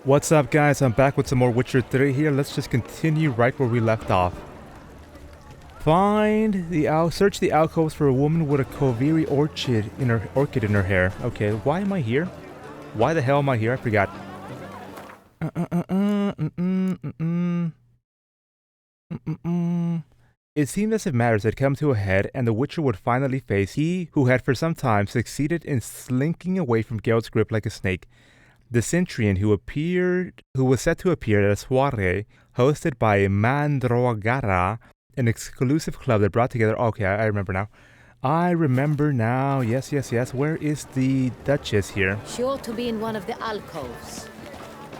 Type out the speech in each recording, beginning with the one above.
What's up, guys? I'm back with some more Witcher 3 here. Let's just continue right where we left off. Search the alcoves for a woman with a Koviri orchid in her hair. Okay, why am I here? Why the hell am I here? I forgot. It seemed as if matters had come to a head, and the Witcher would finally face he who had for some time succeeded in slinking away from Geralt's grip like a snake. The Centurion who was set to appear at a soiree hosted by Mandrogara, an exclusive club that brought together. Okay, I remember now. Yes. Where is the Duchess here? She ought to be in one of the alcoves.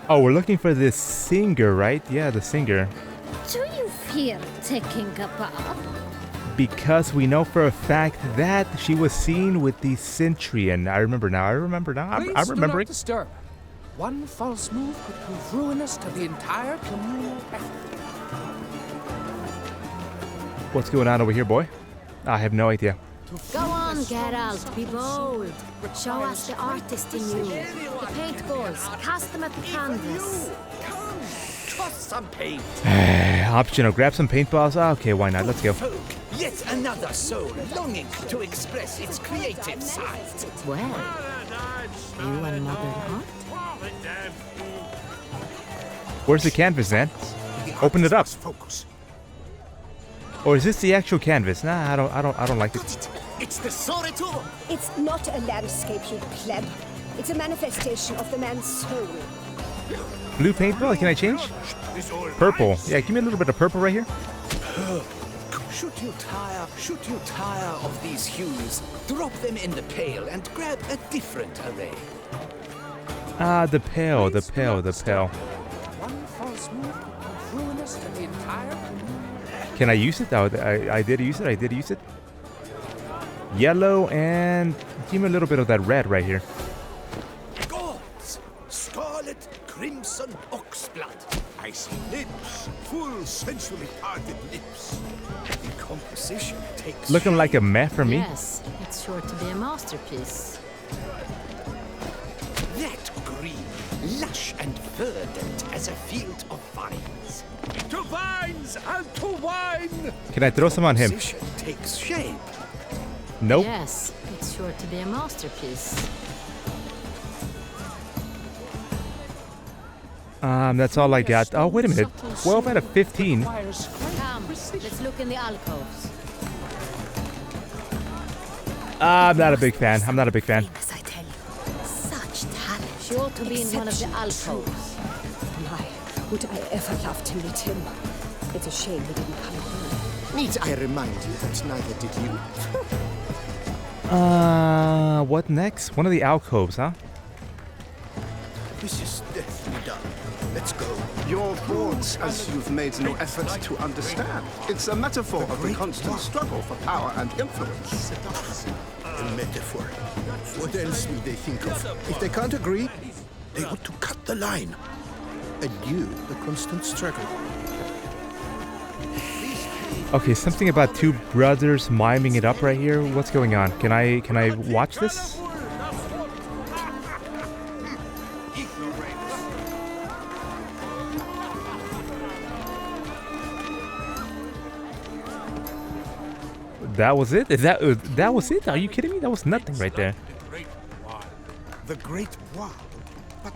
Oh, we're looking for this singer, right? Yeah, the singer. Do you fear taking a bath? Because we know for a fact that she was seen with the Centurion. I remember now. I'm remembering. Do not disturb. One false move could prove ruinous to the entire communal effort. What's going on over here, boy? I have no idea. Go on, Geralt, be bold. Show us the artist in you. The paint balls, cast them at the canvas. Come, toss some paint. Optional, grab some paintballs. Okay, why not? Let's go. Folk, yet another soul longing to express its creative side. Well, you another art? Where's the canvas, then? Open it up. Focus. Or is this the actual canvas? Nah, I don't like it. It's the Soiree. It's not a landscape, you pleb. It's a manifestation of the man's soul. Blue paintball? Can I change? Purple. Yeah, give me a little bit of purple right here. Should you tire of these hues, drop them in the pail and grab a different array. The pail. One false move could prove ruinous to the entire communal. Can I use it? Oh, I did use it. Yellow and give me a little bit of that red right here. Gods, scarlet, crimson, oxblood. I see lips, full, sensually parted lips. The composition takes Looking like a meh for me. Yes, it's sure to be a masterpiece. that green, lush and verdant as a field of vines. To vines and to wine. Can I throw some on him? Composition takes shape. Nope. Yes, it's sure to be a masterpiece. That's all I got. Oh, wait a minute. 12 out of 15. Come, let's look in the alcoves. I'm not a big fan. Famous, I tell you. Such talent. She ought to be in one of the alcoves. My, would I ever love to meet him. It's a shame he didn't come home. Need I remind you that neither did you? What next? One of the alcoves, huh? This is deathly done. Let's go. Your thoughts, as you've made no effort to understand. It's a metaphor of the constant struggle for power and influence. A metaphor. What else will they think of? If they can't agree, they ought to cut the line. Adieu, the constant struggle. Okay, something about two brothers miming it up right here. What's going on? Can I watch this? That was it? That was it? Are you kidding me? That was nothing right there. The great Bois. But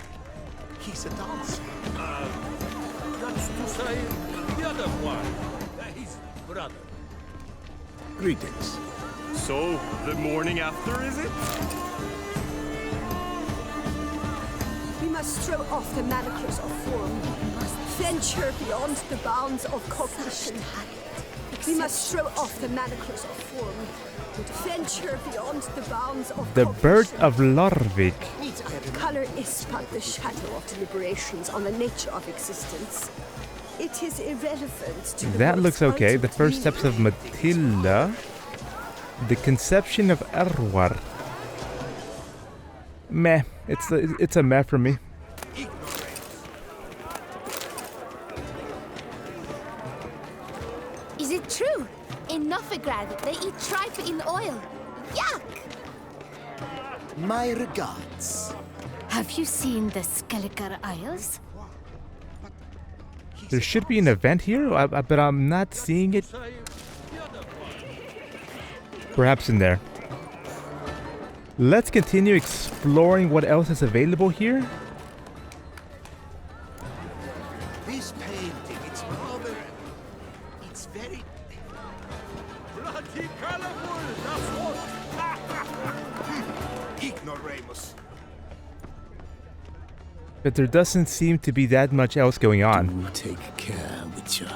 he's a dancer. That's Toussaint, the other one. His brother. Greetings. So, the morning after, is it? We must throw off the manacles of form. Venture beyond the bounds of cognition. We must throw off the manacles of form. Venture beyond the bounds of The cognition. Bird of Lorvik. Color is but the shadow of deliberations on the nature of existence. It is irrelevant to the That most looks okay. The ultimate first steps of meaning. Matilda. The conception of Erwar. Meh. It's a meh for me. Is it true? In Novigrad, they eat tripe in oil. Yuck! My regards. Have you seen the Skelliger Isles? There should be an event here, but I'm not seeing it. Perhaps in there. Let's continue exploring what else is available here. This painting, it's rather... It's very... Bloody colorful, that's what! Ignoramus. But there doesn't seem to be that much else going on. Do take care, Witcher.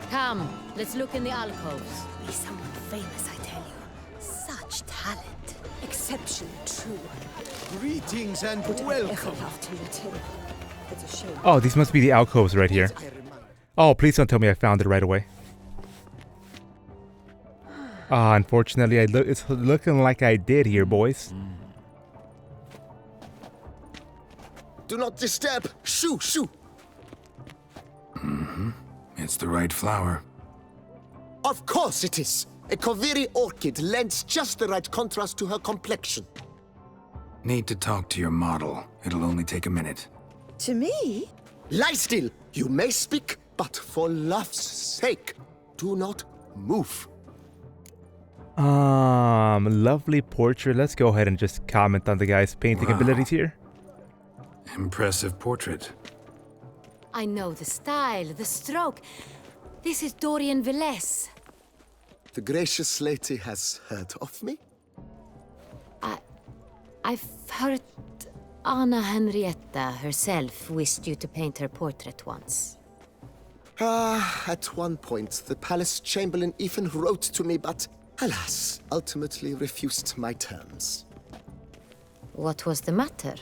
Come, let's look in the alcoves. Be someone famous, I tell you. Such talent. Exceptionally true. Greetings and Would I ever welcome. love to meet him? It's a shame. Oh, these must be the alcoves right here. Oh, please don't tell me I found it right away. Ah, unfortunately, it's looking like I did here, boys. Do not disturb. Shoo, shoo. It's the right flower. Of course it is. A Koviri orchid lends just the right contrast to her complexion. Need to talk to your model. It'll only take a minute. To me? Lie still. You may speak, but for love's sake, do not move. Lovely portrait. Let's go ahead and just comment on the guy's painting abilities here. Impressive portrait. I know the style, the stroke. This is Dorian Villesse. The gracious lady has heard of me? I've heard Anna Henrietta herself wished you to paint her portrait once. At one point, the palace chamberlain even wrote to me, but alas, ultimately refused my terms. What was the matter?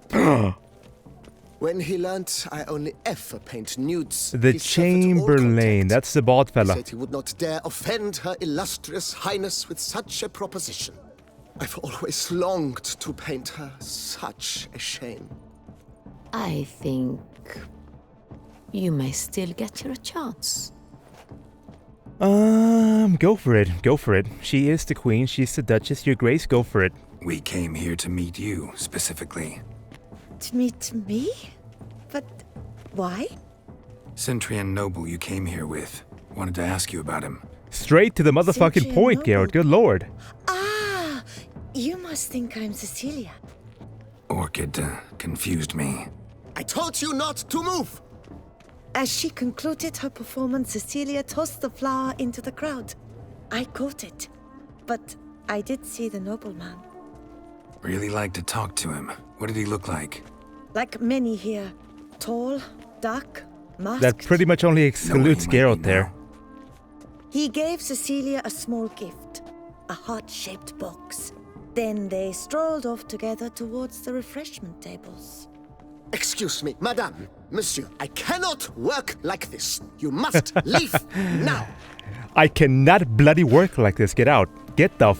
When he learnt I only ever paint nudes, The he suffered all Chamberlain. contact. That's the bald fella. Said he would not dare offend her illustrious highness with such a proposition. I've always longed to paint her. Such a shame. I think you may still get your chance. Go for it. Go for it. She is the queen. She's the duchess. Your grace, go for it. We came here to meet you, specifically. To meet me? But why? Centurion Noble you came here with. Wanted to ask you about him. Straight to the motherfucking Centurion point, Noble. Garrett. Good lord. Ah! You must think I'm Cecilia. Orchid confused me. I told you not to move! As she concluded her performance, Cecilia tossed the flower into the crowd. I caught it, but I did see the nobleman. Really like to talk to him. What did he look like? Like many here, tall, dark, masked. That pretty much only excludes might Geralt be there. now. He gave Cecilia a small gift, a heart-shaped box. Then they strolled off together towards the refreshment tables. Excuse me, madame, monsieur, I cannot work like this. You must leave now. I cannot bloody work like this. Get out. Get the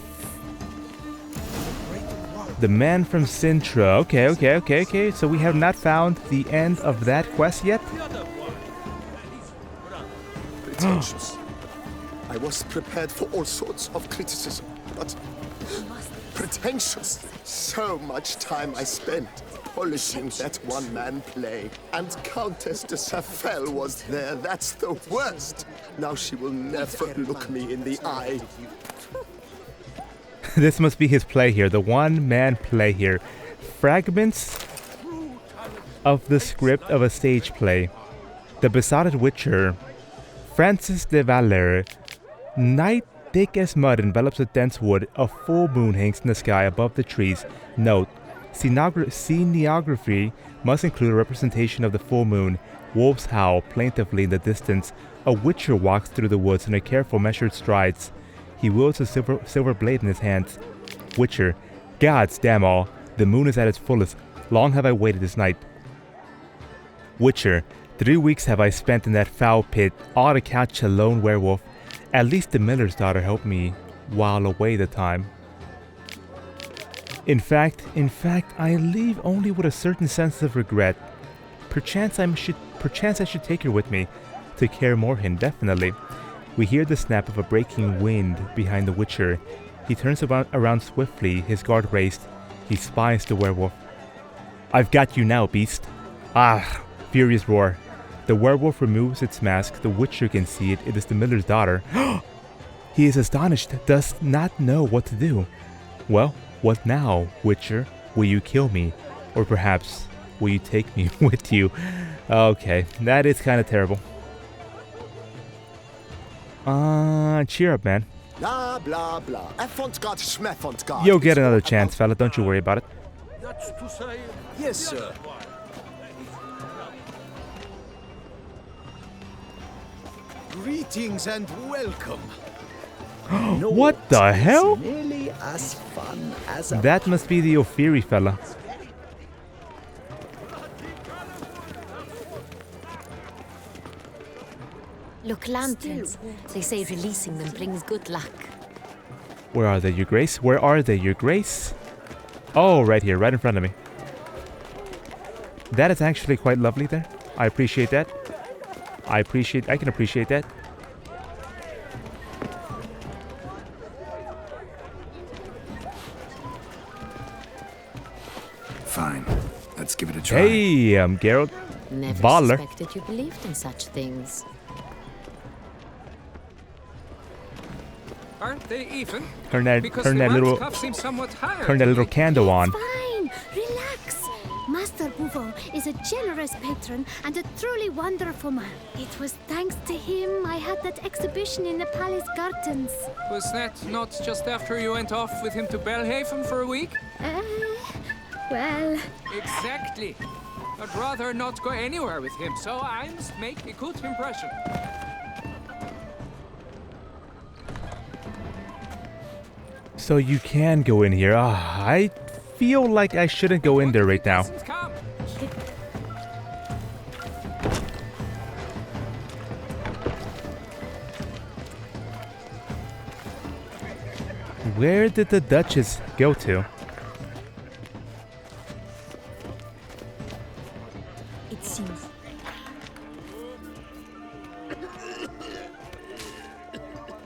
The man from Sintra. Okay. So we have not found the end of that quest yet? Pretentious. I was prepared for all sorts of criticism, but pretentious. So much time I spent polishing that one-man play. And Countess de Safel was there. That's the worst. Now she will never look me in the eye. This must be his play here. The one-man play here. Fragments of the script of a stage play. The Besotted Witcher. Francis de Valère. Night thick as mud envelops a dense wood. A full moon hangs in the sky above the trees. Note, scenography must include a representation of the full moon. Wolves howl plaintively in the distance. A witcher walks through the woods in a careful, measured strides. He wields a silver blade in his hands. Witcher, gods damn all, the moon is at its fullest. Long have I waited this night. Witcher, 3 weeks have I spent in that foul pit, all to catch a lone werewolf. At least the miller's daughter helped me while away the time. In fact, I leave only with a certain sense of regret. Perchance I should take her with me to Kaer Morhen, definitely. We hear the snap of a breaking wind behind the Witcher. He turns around swiftly, his guard raised. He spies the werewolf. I've got you now, beast. Ah, furious roar. The werewolf removes its mask. The Witcher can see it. It is the miller's daughter. He is astonished, does not know what to do. Well, what now, Witcher? Will you kill me? Or perhaps, will you take me with you? Okay, that is kind of terrible. Cheer up, man. Blah, blah, blah. Avant-garde, schmeffant-garde. You'll get another chance, fella. Don't you worry about it. That's to say... Yes, sir. Greetings and welcome. What the hell? Nearly as fun as a... That must be the Ophiri fella. Look, lanterns. They say releasing them brings good luck. Where are they, your grace? Where are they, your grace? Oh, right here, right in front of me. That is actually quite lovely there. I appreciate that. I can appreciate that. Fine. Let's give it a try. Hey, Geralt. Never Baller. suspected you believed in such things. Aren't they even? Turn that little candle on. Fine, relax. Master Bouveau is a generous patron and a truly wonderful man. It was thanks to him I had that exhibition in the palace gardens. Was that not just after you went off with him to Belhaven for a week? Well... Exactly. I'd rather not go anywhere with him, so I must make a good impression. So you can go in here. I feel like I shouldn't go in there right now. Come. Where did the Duchess go to? It seems.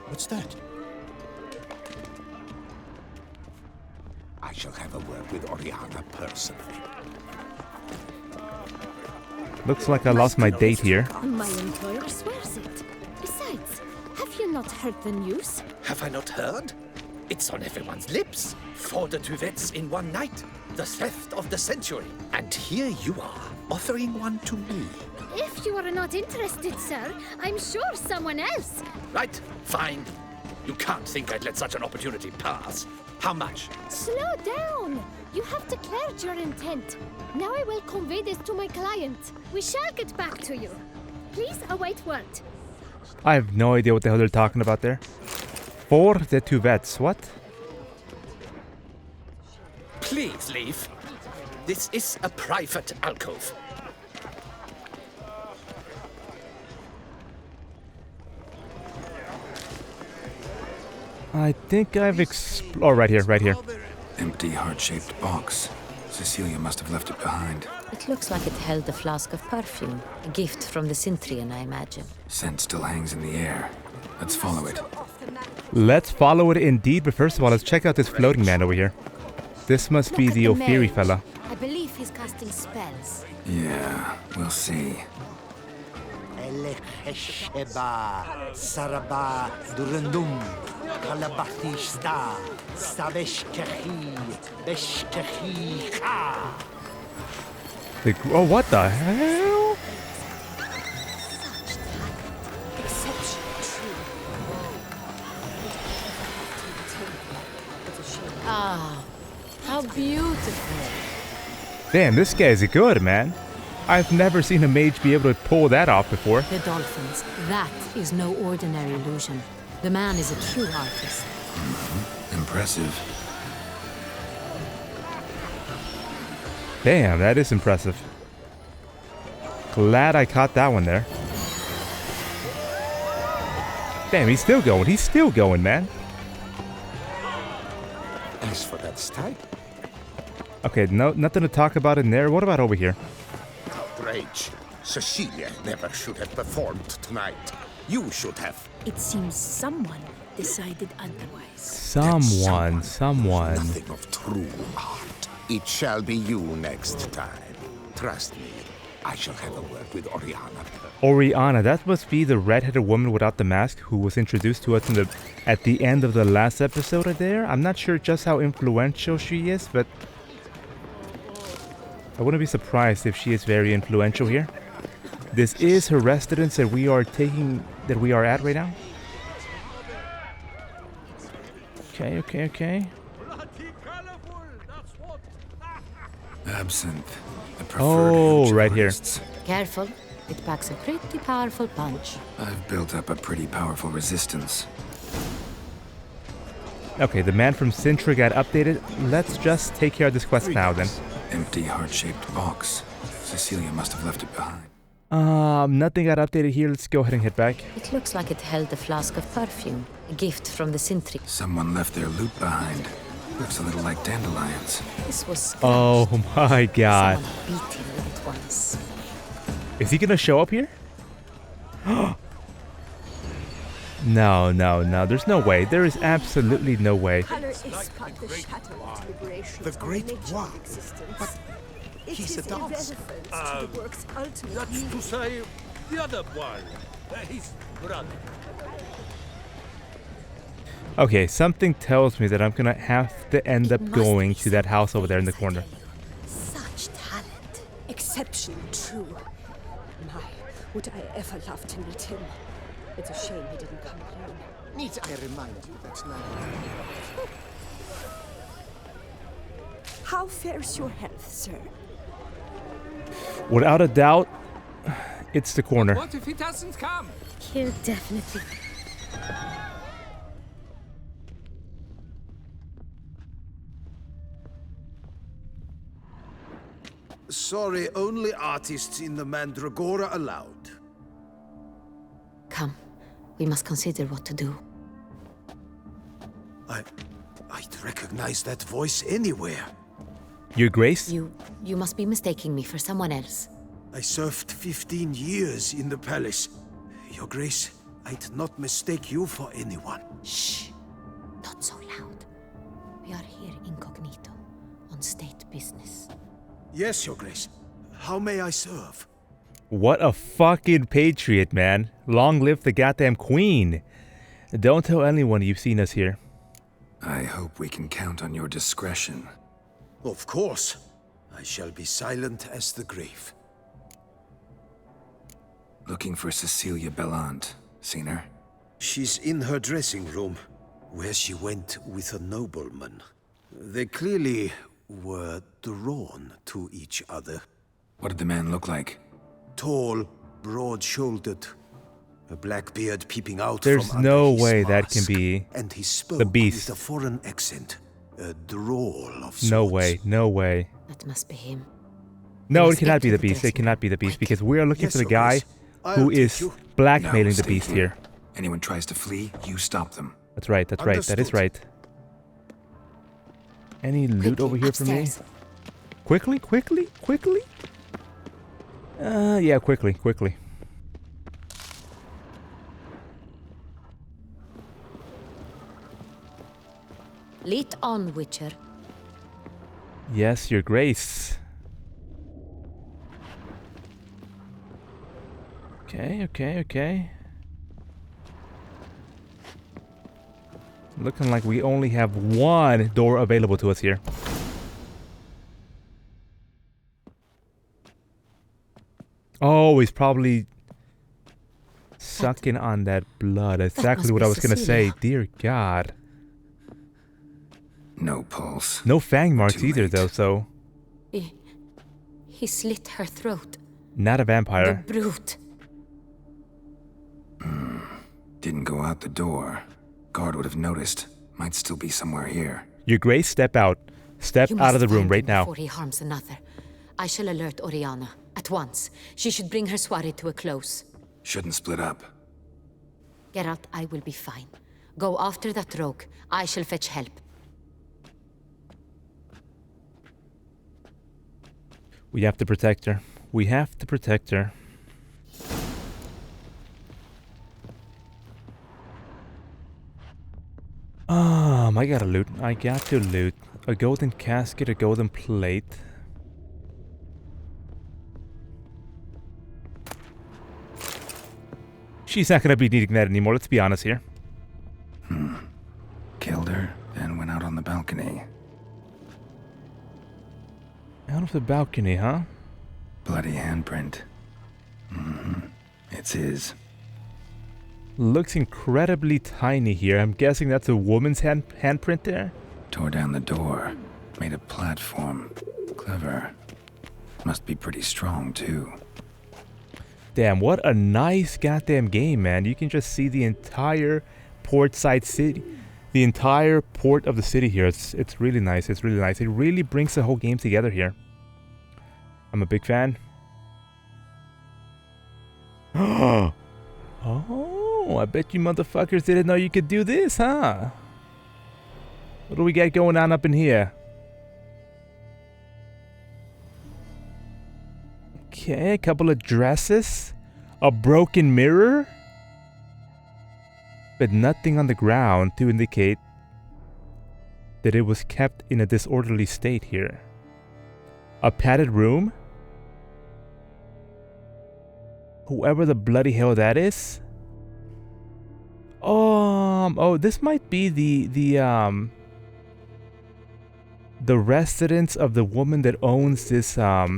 What's that? I shall have a word with Oriana personally. Looks like I lost my date here. My employer swears it. Besides, have you not heard the news? Have I not heard? It's on everyone's lips. 4 de Tuvets in one night. The theft of the century. And here you are, offering one to me. If you are not interested, sir, I'm sure someone else. Right, fine. You can't think I'd let such an opportunity pass. How much? Slow down. You have declared your intent. Now I will convey this to my client. We shall get back to you. Please await word. I have no idea what the hell they're talking about there. 4 de Tuvets, what? Please leave. This is a private alcove. I think I've Oh, right here, right here. Empty, heart-shaped box. Cecilia must have left it behind. It looks like it held a flask of perfume. A gift from the Cintrian, I imagine. Scent still hangs in the air. Let's follow it. Let's follow it indeed, but first of all, let's check out this floating man over here. This must be the Ophiri fella. I believe he's casting spells. Yeah, we'll see. Oh, what the hell? Ah, how beautiful. Damn, this guy's good, man. I've never seen a mage be able to pull that off before. The dolphins. That is no ordinary illusion. The man is a true artist. Impressive. Damn, that is impressive. Glad I caught that one there. Damn, he's still going. He's still going, man. As for that stag, Okay, no, nothing to talk about in there. What about over here? Outrage. Cecilia never should have performed tonight. You should have. It seems someone decided otherwise. Someone. Nothing of true art. It shall be you next time. Trust me, I shall have a word with Oriana. Oriana, that must be the red-headed woman without the mask who was introduced to us at the end of the last episode there. I'm not sure just how influential she is, but I wouldn't be surprised if she is very influential here. This is her residence that we are at right now. Okay. Absinthe. The preferred right here. Careful. It packs a pretty powerful punch. I've built up a pretty powerful resistance. Okay, the man from Sintra got updated. Let's just take care of this quest now then. Empty heart-shaped box. Cecilia must have left it behind. Nothing got updated here. Let's go ahead and head back. It looks like it held a flask of perfume. A gift from the Sintri. Someone left their loot behind. Looks a little like dandelions. This was Oh my god. Someone beat him with it once. Is he gonna show up here? No. There's no way. There is absolutely no way. The Great One. But he's a dance. That's to say, the other one. His brother. Okay, something tells me that I'm gonna have to end up going to that house over there in the corner. Such talent. Exception true. My, would I ever love to meet him. It's a shame he didn't come alone. Need I remind you that now... How fares your health, sir? Without a doubt, it's the corner. What if he doesn't come? He'll definitely. Sorry, only artists in the Mandragora allowed. Come. We must consider what to do. I'd recognize that voice anywhere. Your Grace? You must be mistaking me for someone else. I served 15 years in the palace. Your Grace, I'd not mistake you for anyone. Shh. Not so loud. We are here incognito, on state business. Yes, Your Grace. How may I serve? What a fucking patriot, man. Long live the goddamn queen. Don't tell anyone you've seen us here. I hope we can count on your discretion. Of course. I shall be silent as the grave. Looking for Cecilia Bellant. Seen her? She's in her dressing room, where she went with a nobleman. They clearly were drawn to each other. What did the man look like? Tall, broad-shouldered, a black beard peeping out There's from no under his way mask. that can be And he spoke the beast. with a foreign accent, a drawl of sorts. No way. That must be him. No, must it cannot get be to the the beast. It dressing cannot be the beast Quick. because we are looking Yes, for the Your guy Grace. I'll who take is you. blackmailing No, the stay beast here. here. Anyone tries to flee, you stop them. That's right. That is Understood. right. Any loot Quickly, over here for me? upstairs. Quickly? Yeah, quickly. Lead on, Witcher. Yes, Your Grace. Okay. Looking like we only have one door available to us here. Oh, he's probably sucking on that blood. Exactly must what be I was gonna say. Cecilia. Dear God. No pulse. No fang marks Too either, late. though, so He slit her throat. not a The vampire. brute. Didn't go out the door. Guard would have noticed. Might still be somewhere here. Your Grace, step out. Step You out of must the room find right him now. before he harms another. I shall alert Oriana. At once. She should bring her soiree to a close. Shouldn't split up. Geralt, I will be fine. Go after that rogue. I shall fetch help. We have to protect her. I gotta loot. A golden casket, a golden plate. She's not gonna be needing that anymore, let's be honest here. Killed her, then went out on the balcony. Out of the balcony, huh? Bloody handprint. It's his. Looks incredibly tiny here. I'm guessing that's a woman's handprint there? Tore down the door. Made a platform. Clever. Must be pretty strong, too. Damn, what a nice goddamn game, man. You can just see the entire portside city. The entire port of the city here. It's really nice. It's really nice. It really brings the whole game together here. I'm a big fan. Oh, I bet you motherfuckers didn't know you could do this, huh? What do we got going on up in here? Okay, a couple of dresses. A broken mirror. But nothing on the ground to indicate that it was kept in a disorderly state here. A padded room. Whoever the bloody hell that is. Oh, this might be the residence of the woman that owns this that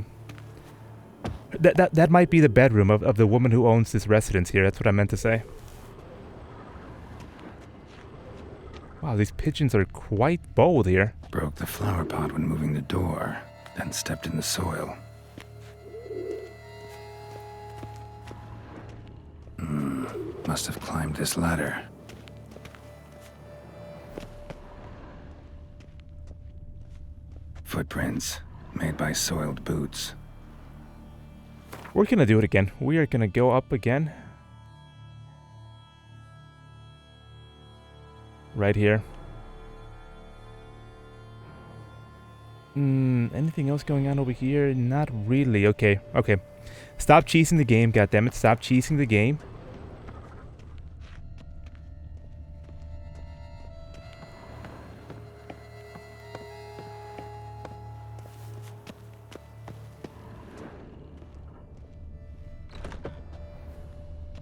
might be the bedroom of the woman who owns this residence here. That's what I meant to say. Wow, these pigeons are quite bold here. Broke the flower pot when moving the door, then stepped in the soil. Must have climbed this ladder. Footprints made by soiled boots. We're gonna do it again. We are gonna go up again. Right here. Anything else going on over here? Not really. Okay. Stop cheesing the game, goddammit. Stop cheesing the game.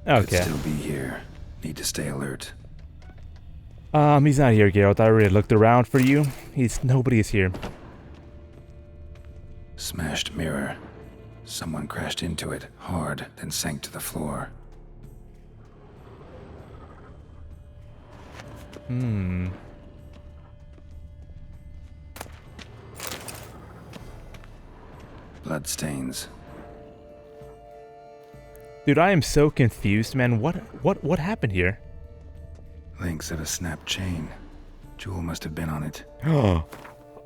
Okay. Could still be here. Need to stay alert. He's not here, Geralt. I already looked around for you. Nobody is here. Smashed mirror. Someone crashed into it hard, then sank to the floor. Bloodstains. Dude, I am so confused, man. What happened here? Links of a snapped chain. Jewel must have been on it. Oh,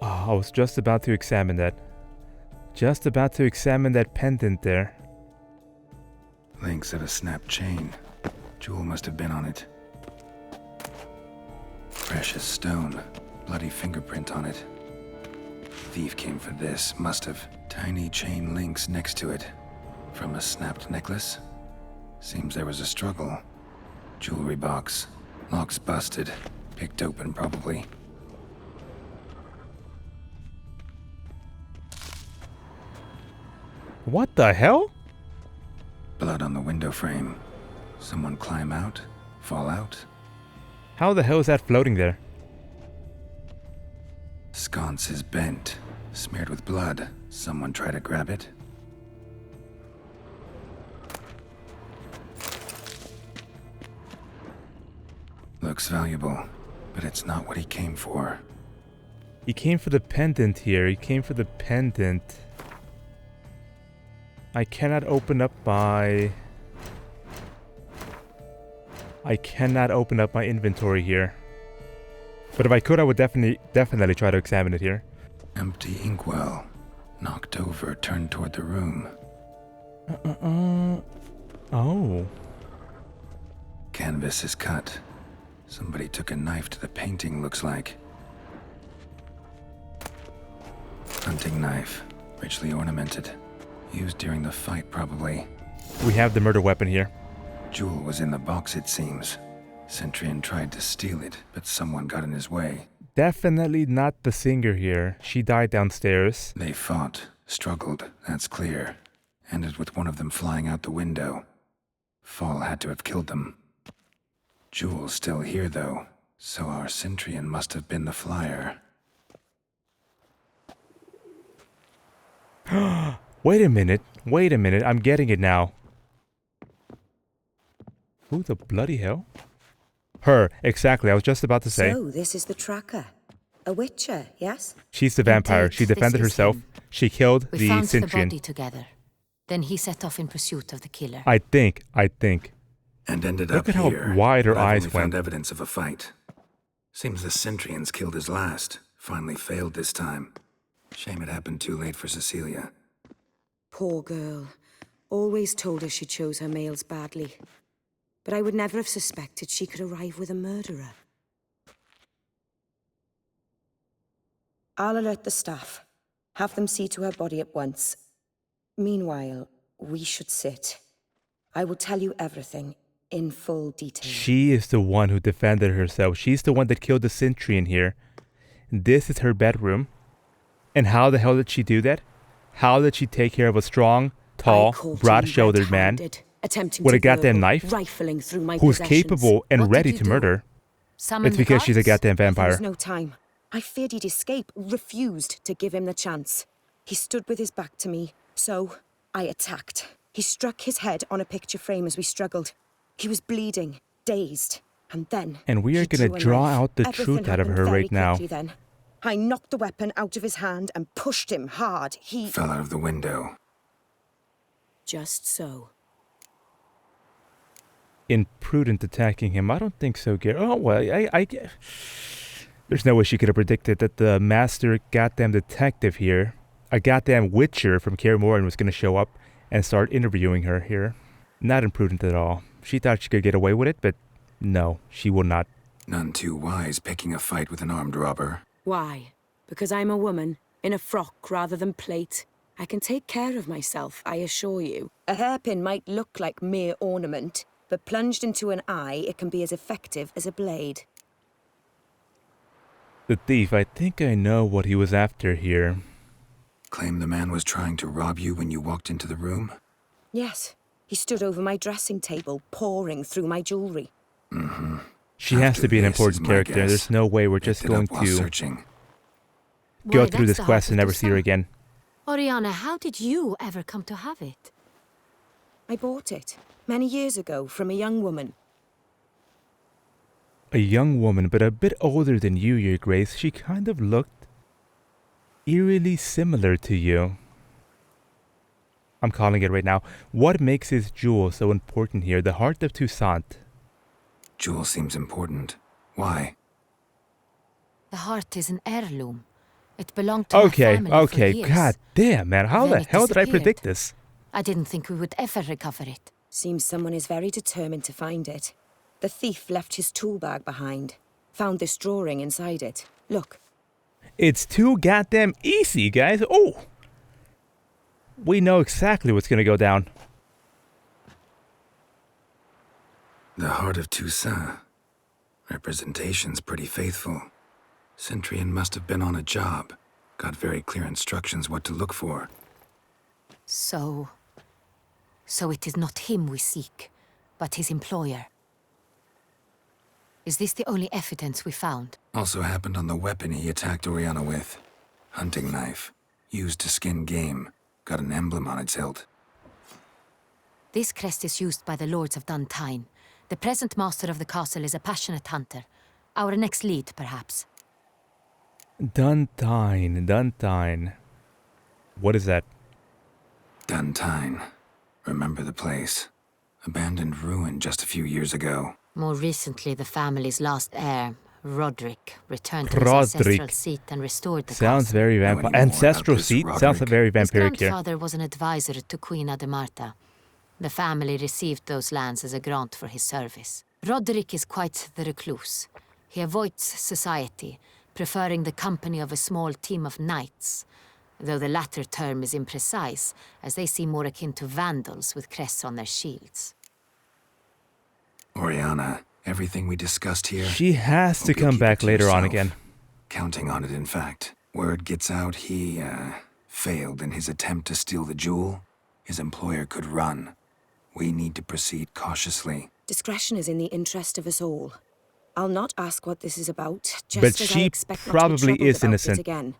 I was just about to examine that. Just about to examine that pendant there. Links of a snapped chain. Jewel must have been on it. Precious stone. Bloody fingerprint on it. Thief came for this. Must have. Tiny chain links next to it. From a snapped necklace? Seems there was a struggle. Jewelry box. Lock's busted. Picked open, probably. What the hell? Blood on the window frame. Someone climb out? Fall out? How the hell is that floating there? Sconce is bent. Smeared with blood. Someone try to grab it? Looks valuable, but it's not what he came for. He came for the pendant here. He came for the pendant. I cannot open up my... inventory here. But if I could, I would definitely try to examine it here. Empty inkwell. Knocked over, turned toward the room. Oh. Canvas is cut. Somebody took a knife to the painting, looks like. Hunting knife. Richly ornamented. Used during the fight, probably. We have the murder weapon here. Jewel was in the box, it seems. Centurion tried to steal it, but someone got in his way. Definitely not the singer here. She died downstairs. They fought, struggled, that's clear. Ended with one of them flying out the window. Fall had to have killed them. Jewel's still here, though, so our Centurion must have been the flyer. Wait a minute, I'm getting it now. Who the bloody hell? Her, exactly, I was just about to say. So, this is the tracker. A witcher, yes? She's the vampire. Indeed, She defended this is herself. him. She killed We the found the Centurion. body together. Then he set off in pursuit of the killer. I think. And ended Look up at how here. wide her but I've eyes only found went. evidence of a fight. Seems the Centurion's killed his last. Finally failed this time. Shame it happened too late for Cecilia. Poor girl. Always told her she chose her males badly. But I would never have suspected she could arrive with a murderer. I'll alert the staff. Have them see to her body at once. Meanwhile, we should sit. I will tell you everything in full detail. She is the one who defended herself. She's the one that killed the Centurion here. This is her bedroom. And how the hell did she do that? How did she take care of a strong, tall, broad-shouldered man with a goddamn knife who's capable and ready to murder? It's because she's a goddamn vampire. There was no time. I feared he'd escape, refused to give him the chance. He stood with his back to me, so I attacked. He struck his head on a picture frame as we struggled. He was bleeding, dazed, and then... And we are going to draw out the truth out of her right now. Then. I knocked the weapon out of his hand and pushed him hard. He... Fell out of the window. Just so. Imprudent attacking him. I don't think so, Gary. Oh, well, I there's no way she could have predicted that the master goddamn detective here, a goddamn witcher from Kaer Morhen, was going to show up and start interviewing her here. Not imprudent at all. She thought she could get away with it, but no, she will not. None too wise picking a fight with an armed robber. Why? Because I'm a woman, in a frock rather than plate. I can take care of myself, I assure you. A hairpin might look like mere ornament, but plunged into an eye, it can be as effective as a blade. The thief, I think I know what he was after here. Claim the man was trying to rob you when you walked into the room? Yes. He stood over my dressing table, pouring through my jewelry. Mm-hmm. She has to be an important character. There's no way we're just going to go through this quest and never see her again. Oriana, how did you ever come to have it? I bought it, many years ago, from a young woman. A young woman, but a bit older than you, Your Grace. She kind of looked eerily similar to you. I'm calling it right now. What makes this jewel so important here? The heart of Toussaint. Jewel seems important. Why? The heart is an heirloom. It belonged to my family for years. God damn, man. How the hell did I predict this? I didn't think we would ever recover it. Seems someone is very determined to find it. The thief left his tool bag behind. Found this drawing inside it. Look. It's too goddamn easy, guys. Oh! We know exactly what's gonna go down. The heart of Toussaint. Representation's pretty faithful. Centurion must have been on a job. Got very clear instructions what to look for. So it is not him we seek, but his employer. Is this the only evidence we found? Also happened on the weapon he attacked Oriana with. Hunting knife. Used to skin game. Got an emblem on its hilt. This crest is used by the lords of Duntine. The present master of the castle is a passionate hunter. Our next lead, perhaps. Duntine. What is that? Duntine. Remember the place. Abandoned ruin just a few years ago. More recently, the family's last heir, Roderick, returned to his ancestral seat and restored the Sounds castle. very vampire. Ancestral seat? Sounds very vampiric here. His grandfather was an advisor to Queen Ademarta. The family received those lands as a grant for his service. Roderick is quite the recluse. He avoids society, preferring the company of a small team of knights, though the latter term is imprecise, as they seem more akin to vandals with crests on their shields. Oriana, everything we discussed here... She has to come back later on again. Counting on it, in fact. Word gets out he, failed in his attempt to steal the jewel. His employer could run. We need to proceed cautiously. Discretion is in the interest of us all. I'll not ask what this is about, just But as she I expect probably not to be is troubled about innocent. it again.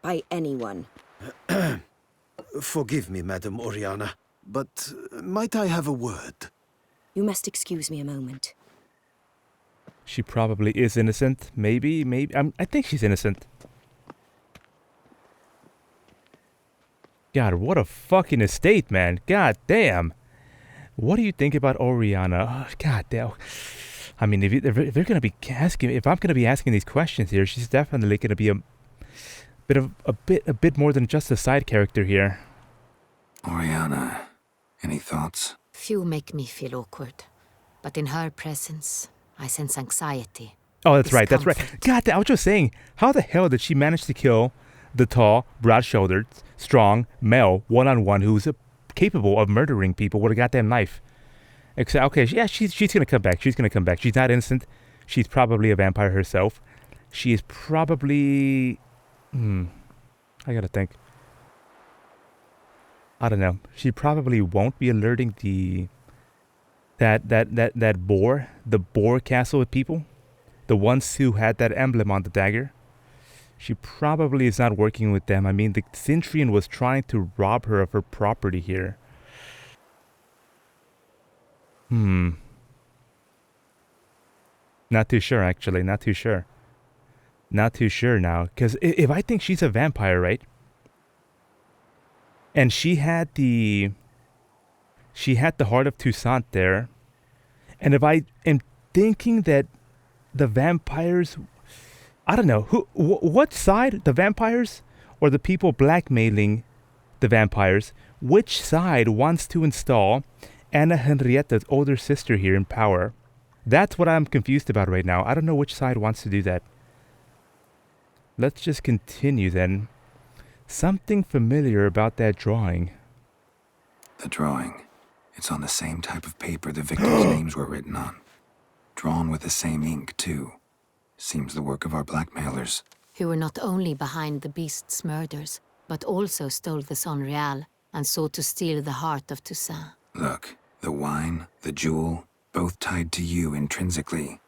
By anyone. Forgive me, Madam Oriana, but might I have a word? You must excuse me a moment. She probably is innocent. Maybe. I think she's innocent. God, what a fucking estate, man. God damn. What do you think about Oriana? Oh, God damn. I mean, if they're gonna be asking, if I'm gonna be asking these questions here, she's definitely gonna be a bit more than just a side character here. Oriana, any thoughts? Few make me feel awkward, but in her presence, I sense anxiety. Oh, that's right. God damn, I was just saying, how the hell did she manage to kill the tall, broad-shouldered, strong male one-on-one who's capable of murdering people with a goddamn knife? Except, okay, yeah, she's gonna come back. She's gonna come back. She's not innocent. She's probably a vampire herself. She is probably... I gotta think. I don't know. She probably won't be alerting that boar, the boar castle with people, the ones who had that emblem on the dagger. She probably is not working with them. I mean, the Centurion was trying to rob her of her property here. Not too sure, actually. Not too sure. Not too sure now. Because if I think she's a vampire, right? And she had the heart of Toussaint there. And if I am thinking that the vampires... I don't know. What side? The vampires? Or the people blackmailing the vampires? Which side wants to install Anna Henrietta's older sister here in power? That's what I'm confused about right now. I don't know which side wants to do that. Let's just continue then. Something familiar about that drawing. The drawing. It's on the same type of paper the victims' names were written on. Drawn with the same ink, too. Seems the work of our blackmailers. Who were not only behind the beast's murders, but also stole the Soiree and sought to steal the heart of Toussaint. Look, the wine, the jewel, both tied to you intrinsically.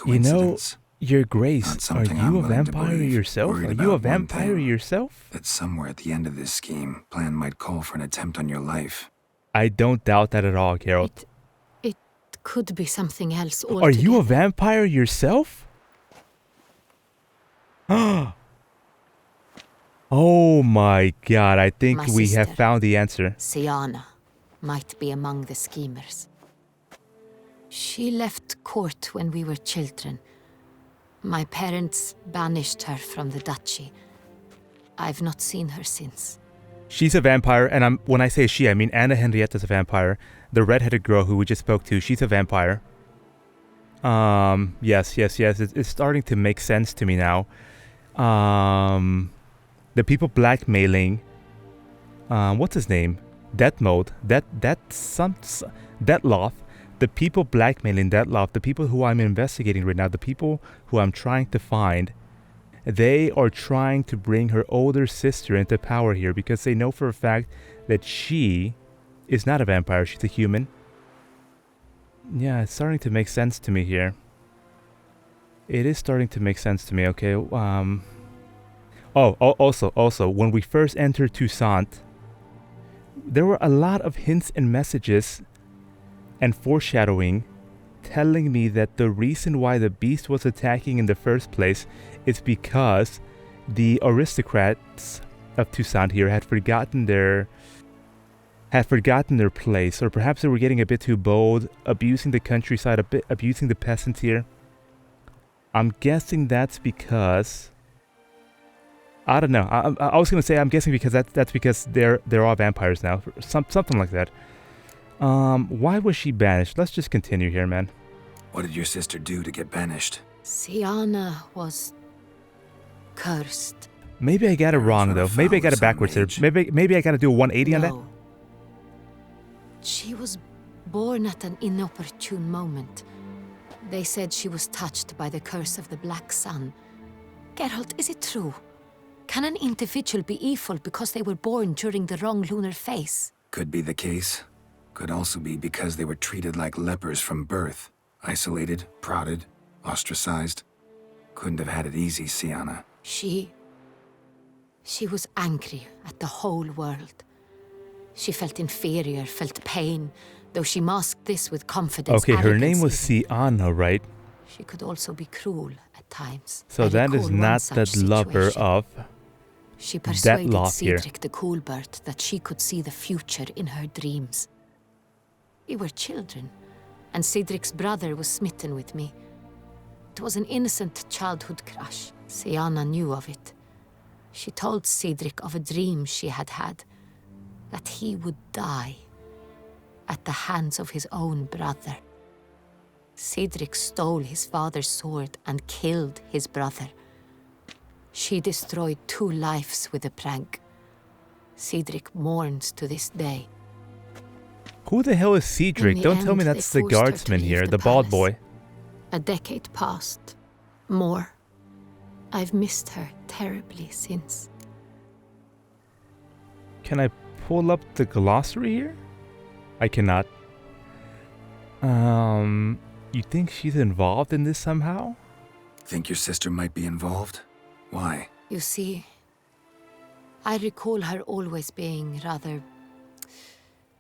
You know, Coincidence? Your Grace, are you a vampire yourself? Are you a vampire yourself? That somewhere at the end of this scheme, plan might call for an attempt on your life. I don't doubt that at all, Geralt. It could be something else altogether. Are you a vampire yourself? Oh my god, I think we have found the answer. Siana might be among the schemers. She left court when we were children. My parents banished her from the duchy. I've not seen her since. She's a vampire, and when I say she, I mean Anna Henrietta's a vampire. The red-headed girl who we just spoke to, she's a vampire. Yes. It's starting to make sense to me now. The people blackmailing, what's his name? Deathloaf. The people blackmailing Deathloaf, the people who I'm investigating right now, the people who I'm trying to find, they are trying to bring her older sister into power here because they know for a fact that she is not a vampire, she's a human. Yeah, it's starting to make sense to me here. It is starting to make sense to me, okay. Also, when we first entered Toussaint, there were a lot of hints and messages and foreshadowing telling me that the reason why the beast was attacking in the first place is because the aristocrats of Toussaint here had forgotten their place, or perhaps they were getting a bit too bold, abusing the countryside, a bit abusing the peasants here. I'm guessing that's because, I don't know. I was gonna say I'm guessing because that's because they're all vampires now, something like that. Why was she banished? Let's just continue here, man. What did your sister do to get banished? Siana was cursed. Maybe I got it wrong though. Maybe I got it backwards here. Maybe I got to do a 180 on that. She was born at an inopportune moment. They said she was touched by the curse of the Black Sun. Geralt, is it true? Can an individual be evil because they were born during the wrong lunar phase? Could be the case. Could also be because they were treated like lepers from birth. Isolated, prodded, ostracized. Couldn't have had it easy, Sienna. She was angry at the whole world. She felt inferior, felt pain, though she masked this with confidence. Okay, her name was even. Sienna, right? She could also be cruel at times. So that is not the lover of She persuaded Dettlaff Cedric the Coolbird that she could see the future in her dreams. We were children, and Cedric's brother was smitten with me. It was an innocent childhood crush. Sienna knew of it. She told Cedric of a dream she had had, that he would die at the hands of his own brother. Cedric stole his father's sword and killed his brother. She destroyed 2 lives with a prank. Cedric mourns to this day. Who the hell is Cedric? Don't tell me that's the guardsman here, the bald boy. A decade passed. More. I've missed her terribly since. Can I pull up the glossary here? I cannot. You think she's involved in this somehow? Think your sister might be involved? Why? You see, I recall her always being rather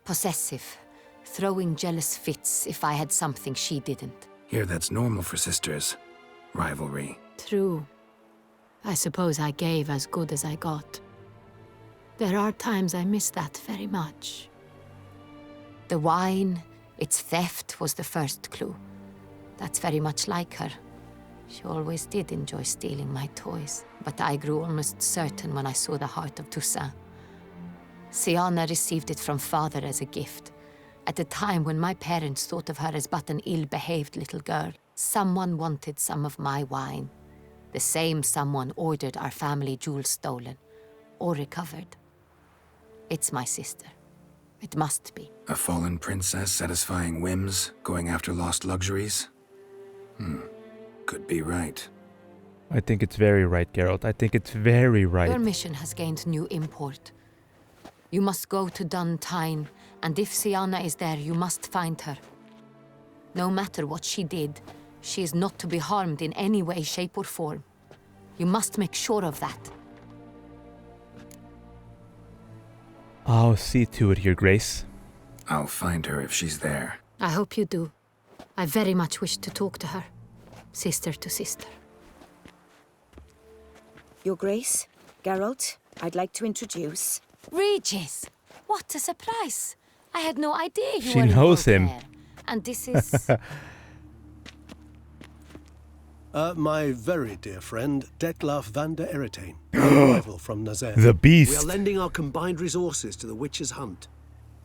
possessive, throwing jealous fits if I had something she didn't. Here, that's normal for sisters. Rivalry. True. I suppose I gave as good as I got. There are times I miss that very much. The wine, its theft was the first clue. That's very much like her. She always did enjoy stealing my toys, but I grew almost certain when I saw the heart of Toussaint. Sienna received it from father as a gift. At a time when my parents thought of her as but an ill-behaved little girl, someone wanted some of my wine. The same someone ordered our family jewels stolen, or recovered. It's my sister. It must be. A fallen princess satisfying whims, going after lost luxuries? Could be right. I think it's very right, Geralt. I think it's very right. Your mission has gained new import. You must go to Dun Tyne, and if Sienna is there, you must find her. No matter what she did, she is not to be harmed in any way, shape, or form. You must make sure of that. I'll see to it, Your Grace. I'll find her if she's there. I hope you do. I very much wish to talk to her. Sister to sister. Your Grace, Geralt, I'd like to introduce... Regis! What a surprise! I had no idea you She were knows him. there. And this is... My very dear friend, Dettlaff van der Eretain, rival from Nazaire. The beast. We are lending our combined resources to the Witch's Hunt.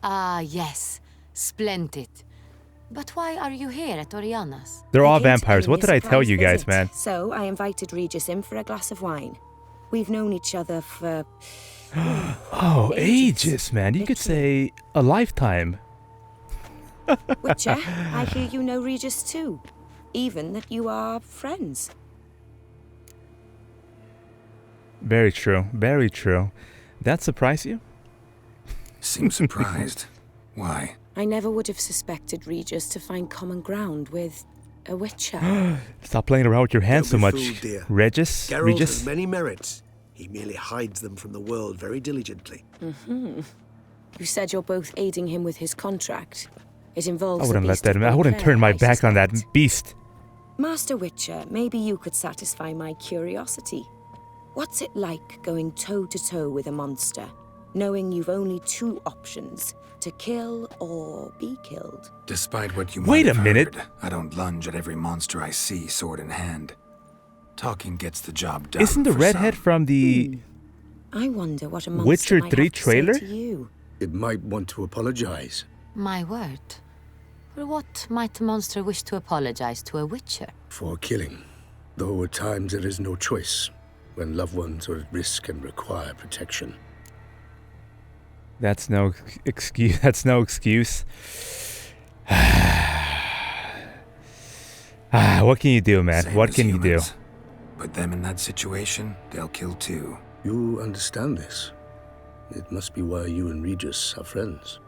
Ah, yes. Splendid. But why are you here at Oriana's? They're all vampires. What did I tell you guys, man? So I invited Regis in for a glass of wine. We've known each other for... Oh, ages, man. You could say a lifetime. Witcher, I hear you know Regis too. Even that you are friends. Very true. Very true. That surprised you? Seem surprised. Why? I never would have suspected Regis to find common ground with a Witcher. Stop playing around with your hands so Don't much. be fooled, dear. Regis? Geralt Regis? has many merits. He merely hides them from the world very diligently. You said you're both aiding him with his contract. It involves I wouldn't a let beast that. of I wouldn't Beauclair, turn my I back on that suspect. beast. Master Witcher, maybe you could satisfy my curiosity. What's it like going toe-to-toe with a monster, knowing you've only 2 options, to kill or be killed? Despite what you Wait might a have minute. heard, I don't lunge at every monster I see, sword in hand. Talking gets the job done. Isn't the for redhead some. from the I wonder what a monster Witcher might 3 have to say trailer? to you. It might want to apologize. My word. For what might a monster wish to apologize to a witcher? For killing. Though at times there is no choice, when loved ones are at risk and require protection. That's no excuse. That's no excuse. What can you do, man? Same What as can you do? humans. Put them in that situation, they'll kill too. You understand this. It must be why you and Regis are friends.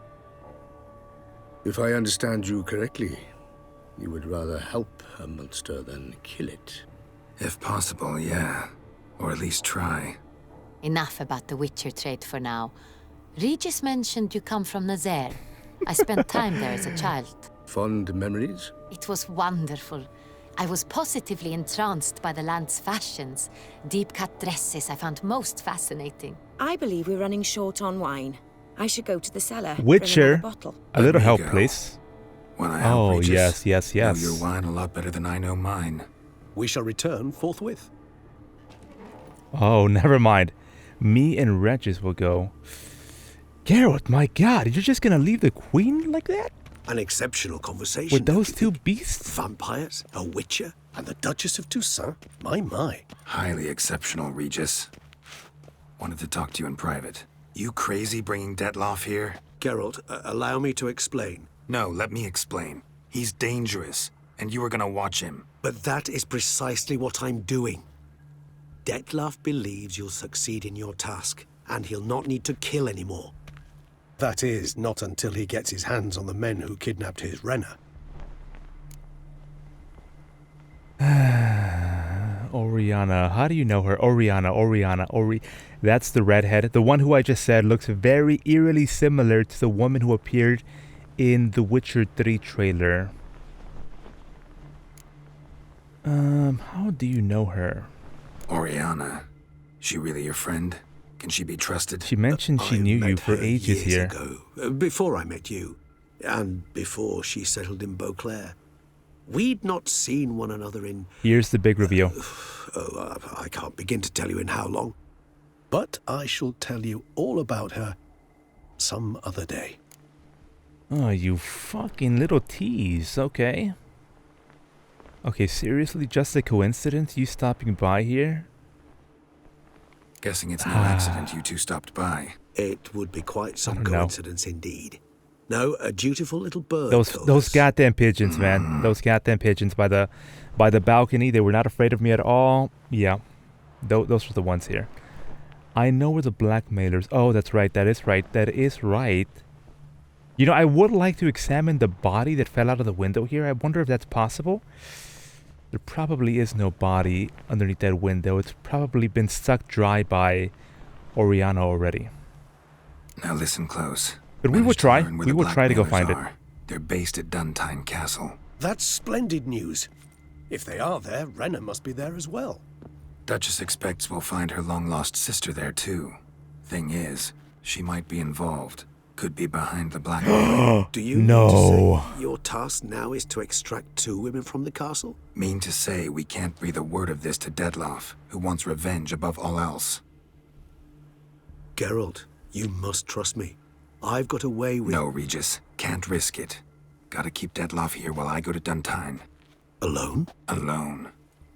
If I understand you correctly, you would rather help a monster than kill it. If possible, yeah. Or at least try. Enough about the Witcher trade for now. Regis mentioned you come from Nazaire. I spent time there as a child. Fond memories? It was wonderful. I was positively entranced by the land's fashions. Deep-cut dresses I found most fascinating. I believe we're running short on wine. I should go to the cellar. Witcher, bring another bottle. a little help, please. When I help Regis, yes. know your wine a lot better than I know mine. We shall return forthwith. Oh, never mind. Me and Regis will go. Geralt, my God, you're just gonna leave the queen like that? An exceptional conversation. With those two beasts? Vampires, a witcher, and the Duchess of Toussaint? My. Highly exceptional, Regis. Wanted to talk to you in private. You crazy bringing Detloff here? Geralt, allow me to explain. No, let me explain. He's dangerous, and you were gonna watch him. But that is precisely what I'm doing. Detloff believes you'll succeed in your task, and he'll not need to kill anymore. That is, not until he gets his hands on the men who kidnapped his Renna. Oriana. How do you know her? Oriana. That's the redhead. The one who I just said looks very eerily similar to the woman who appeared in the Witcher 3 trailer. How do you know her? Oriana. She really your friend? Can she be trusted? She mentioned she knew you for ages here. Ago, before I met you, and before she settled in Beauclair. We'd not seen one another in... Here's the big reveal. I can't begin to tell you in how long. But I shall tell you all about her some other day. Oh, you fucking little tease. Okay. Okay, seriously? Just a coincidence you stopping by here? Guessing it's no accident you two stopped by. It would be quite some coincidence indeed. No, a dutiful little bird. Those goddamn pigeons, man. Those goddamn pigeons by the balcony. They were not afraid of me at all. Yeah, those were the ones here. I know where the blackmailers. Oh, that's right. That is right. You know, I would like to examine the body that fell out of the window here. I wonder if that's possible. There probably is no body underneath that window. It's probably been sucked dry by Oriana already. Now listen close. But we will try. We will try to go find it. They're based at Duntine Castle. That's splendid news. If they are there, Renna must be there as well. Duchess expects we'll find her long-lost sister there, too. Thing is, she might be involved. Could be behind the blackmail. Do you mean to say your task now is to extract 2 women from the castle? Mean to say we can't breathe a word of this to Detloff, who wants revenge above all else. Geralt, you must trust me. I've got a way with... No, Regis. Can't risk it. Gotta keep Detloff here while I go to Duntine. Alone? Alone.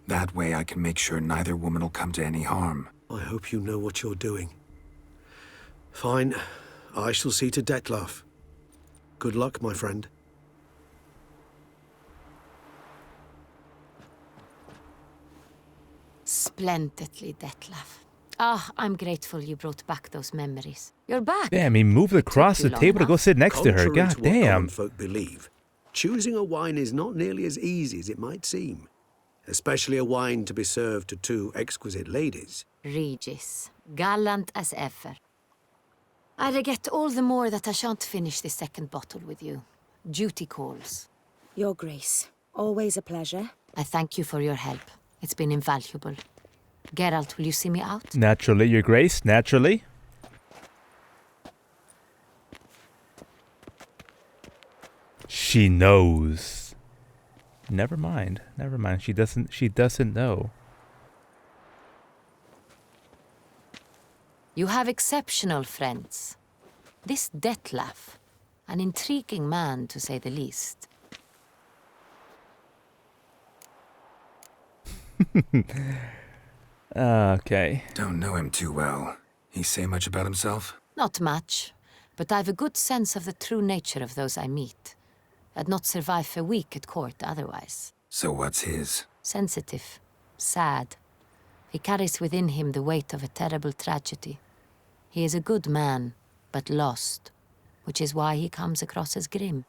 That way I can make sure neither woman will come to any harm. I hope you know what you're doing. Fine. I shall see to Detloff. Good luck, my friend. Splendidly, Detlaff. I'm grateful you brought back those memories. You're back. Damn, he moved across the table to go sit next to her. God damn. What common folk believe, choosing a wine is not nearly as easy as it might seem. Especially a wine to be served to 2 exquisite ladies. Regis, gallant as ever. I regret all the more that I shan't finish this second bottle with you. Duty calls. Your Grace, always a pleasure. I thank you for your help. It's been invaluable. Geralt, will you see me out? Naturally, Your Grace, naturally. She knows. Never mind. She doesn't know. You have exceptional friends. This Detlaff, an intriguing man to say the least. Okay. Don't know him too well. He say much about himself? Not much, but I've a good sense of the true nature of those I meet. I'd not survive a week at court otherwise. So what's his? Sensitive, sad, He carries within him the weight of a terrible tragedy. He is a good man, but lost, which is why he comes across as grim.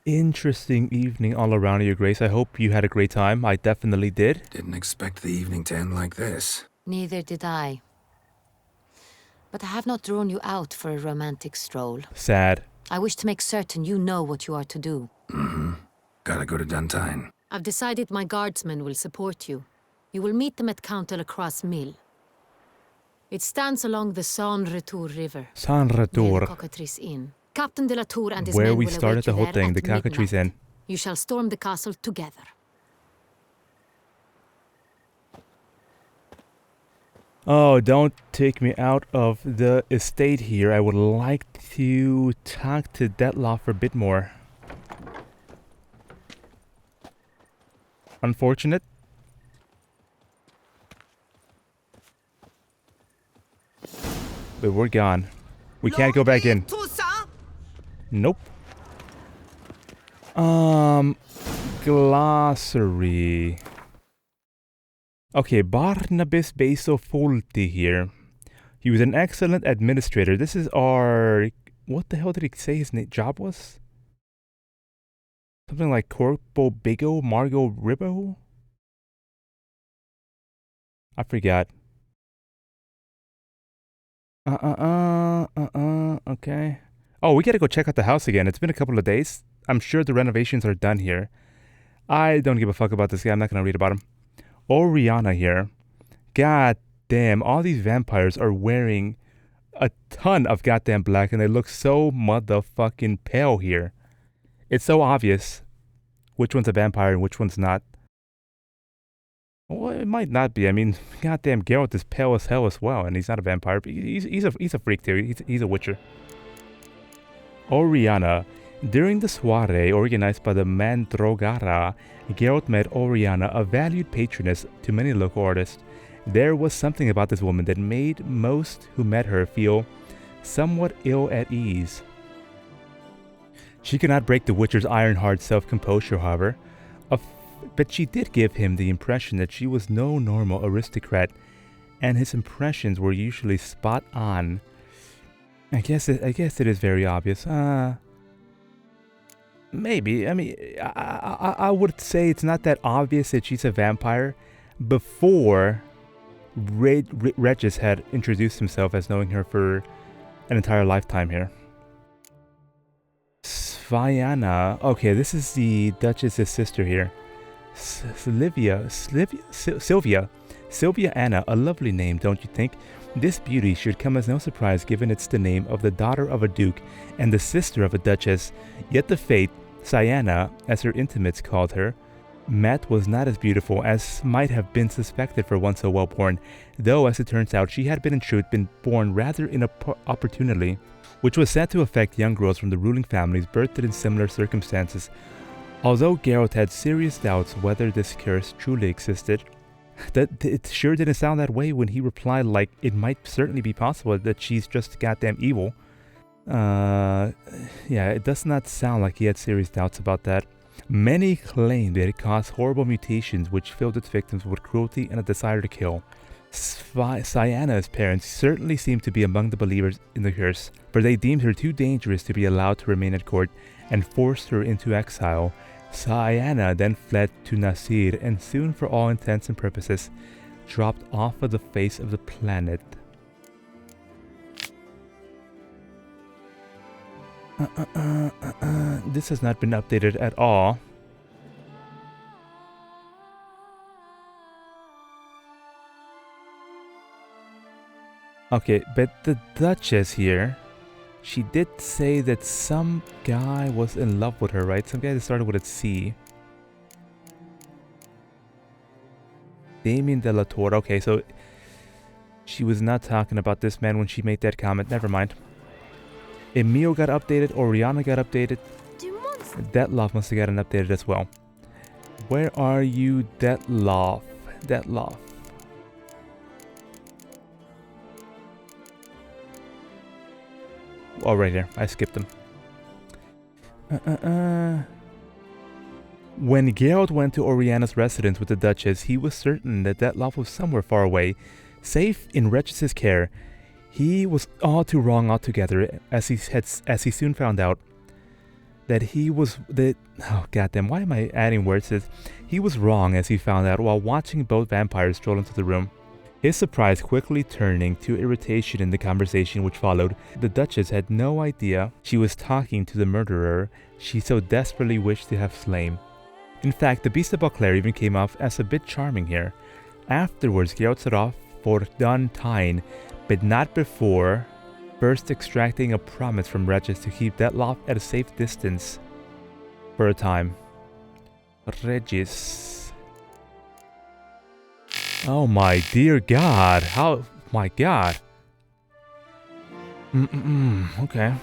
Interesting evening all around, Your Grace. I hope you had a great time. I definitely did. Didn't expect the evening to end like this. Neither did I. But I have not drawn you out for a romantic stroll. Sad. I wish to make certain you know what you are to do. Mm-hmm. Gotta go to Duntine. I've decided my guardsmen will support you. You will meet them at Count Delacroix' mill. It stands along the Saint-Retour River. Saint-Retour. Near the Cockatrice Inn. Captain de la Tour and his Where men we will started await the you whole there thing, at the Cockatrice midnight. Inn. You shall storm the castle together. Oh, don't take me out of the estate here. I would like to talk to Detloff for a bit more. Unfortunate. But we're gone. We can't go back in. Nope. Glossary. Okay, Barnabas Basofolti here. He was an excellent administrator. This is our... What the hell did he say his job was? Something like Corpo Bigo Margo Ribbo? I forgot. Okay. Oh, we gotta go check out the house again. It's been a couple of days. I'm sure the renovations are done here. I don't give a fuck about this guy. I'm not gonna read about him. Oriana here. God damn, all these vampires are wearing a ton of goddamn black and they look so motherfucking pale here. It's so obvious which one's a vampire and which one's not. Well, it might not be. I mean, goddamn, Geralt is pale as hell as well, and he's not a vampire. But he's a freak too. He's a witcher. Oriana. During the soiree organized by the Mandragora, Geralt met Oriana, a valued patroness to many local artists. There was something about this woman that made most who met her feel somewhat ill at ease. She could not break the Witcher's iron-hard self-composure, however, but she did give him the impression that she was no normal aristocrat, and his impressions were usually spot on. I guess it is very obvious. Maybe. I mean, I would say it's not that obvious that she's a vampire before Regis had introduced himself as knowing her for an entire lifetime here. Sviana. Okay, this is the Duchess's sister here. Sylvia Anna, a lovely name, don't you think? This beauty should come as no surprise given it's the name of the daughter of a duke and the sister of a duchess, yet the fate, Sienna, as her intimates called her, Matt was not as beautiful as might have been suspected for one so well born, though as it turns out she had in truth been born rather inopportunely, which was said to affect young girls from the ruling families birthed in similar circumstances. Although Geralt had serious doubts whether this curse truly existed, that it sure didn't sound that way when he replied like it might certainly be possible that she's just goddamn evil. Yeah, it does not sound like he had serious doubts about that. Many claimed that it caused horrible mutations which filled its victims with cruelty and a desire to kill. Sienna's parents certainly seemed to be among the believers in the curse, for they deemed her too dangerous to be allowed to remain at court and forced her into exile. Sienna then fled to Nasir and soon, for all intents and purposes, dropped off of the face of the planet. This has not been updated at all. Okay, but the Duchess here, she did say that some guy was in love with her, right? Some guy that started with a C. Damien de la Tour. Okay, so she was not talking about this man when she made that comment. Never mind. Emil got updated. Oriana got updated. Detloff must have gotten updated as well. Where are you, Detloff? Detloff. Oh, right here. I skipped him. When Geralt went to Oriana's residence with the Duchess, he was certain that Dettlaff was somewhere far away, safe in Regis's care. He was all too wrong altogether, as he soon found out. That he was oh goddamn, why am I adding words to this? He was wrong, as he found out while watching both vampires stroll into the room. His surprise quickly turning to irritation in the conversation which followed. The Duchess had no idea she was talking to the murderer she so desperately wished to have slain. In fact, the Beast of Beauclair even came off as a bit charming here. Afterwards, Geralt set off for Duntine, but not before first extracting a promise from Regis to keep Dettlaff at a safe distance for a time. Regis. Oh my dear God. How... my God. Okay.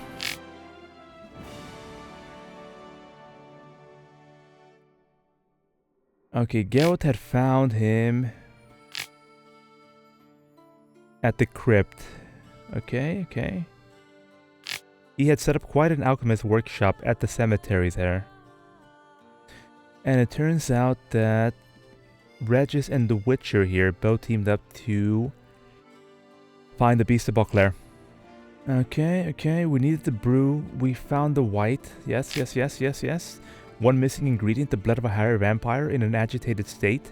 Okay, Geralt had found him at the crypt. Okay. He had set up quite an alchemist workshop at the cemetery there. And it turns out that Regis and the Witcher here both teamed up to find the Beast of Beauclair. Okay, we needed the brew. We found the white. Yes. One missing ingredient, the blood of a higher vampire in an agitated state.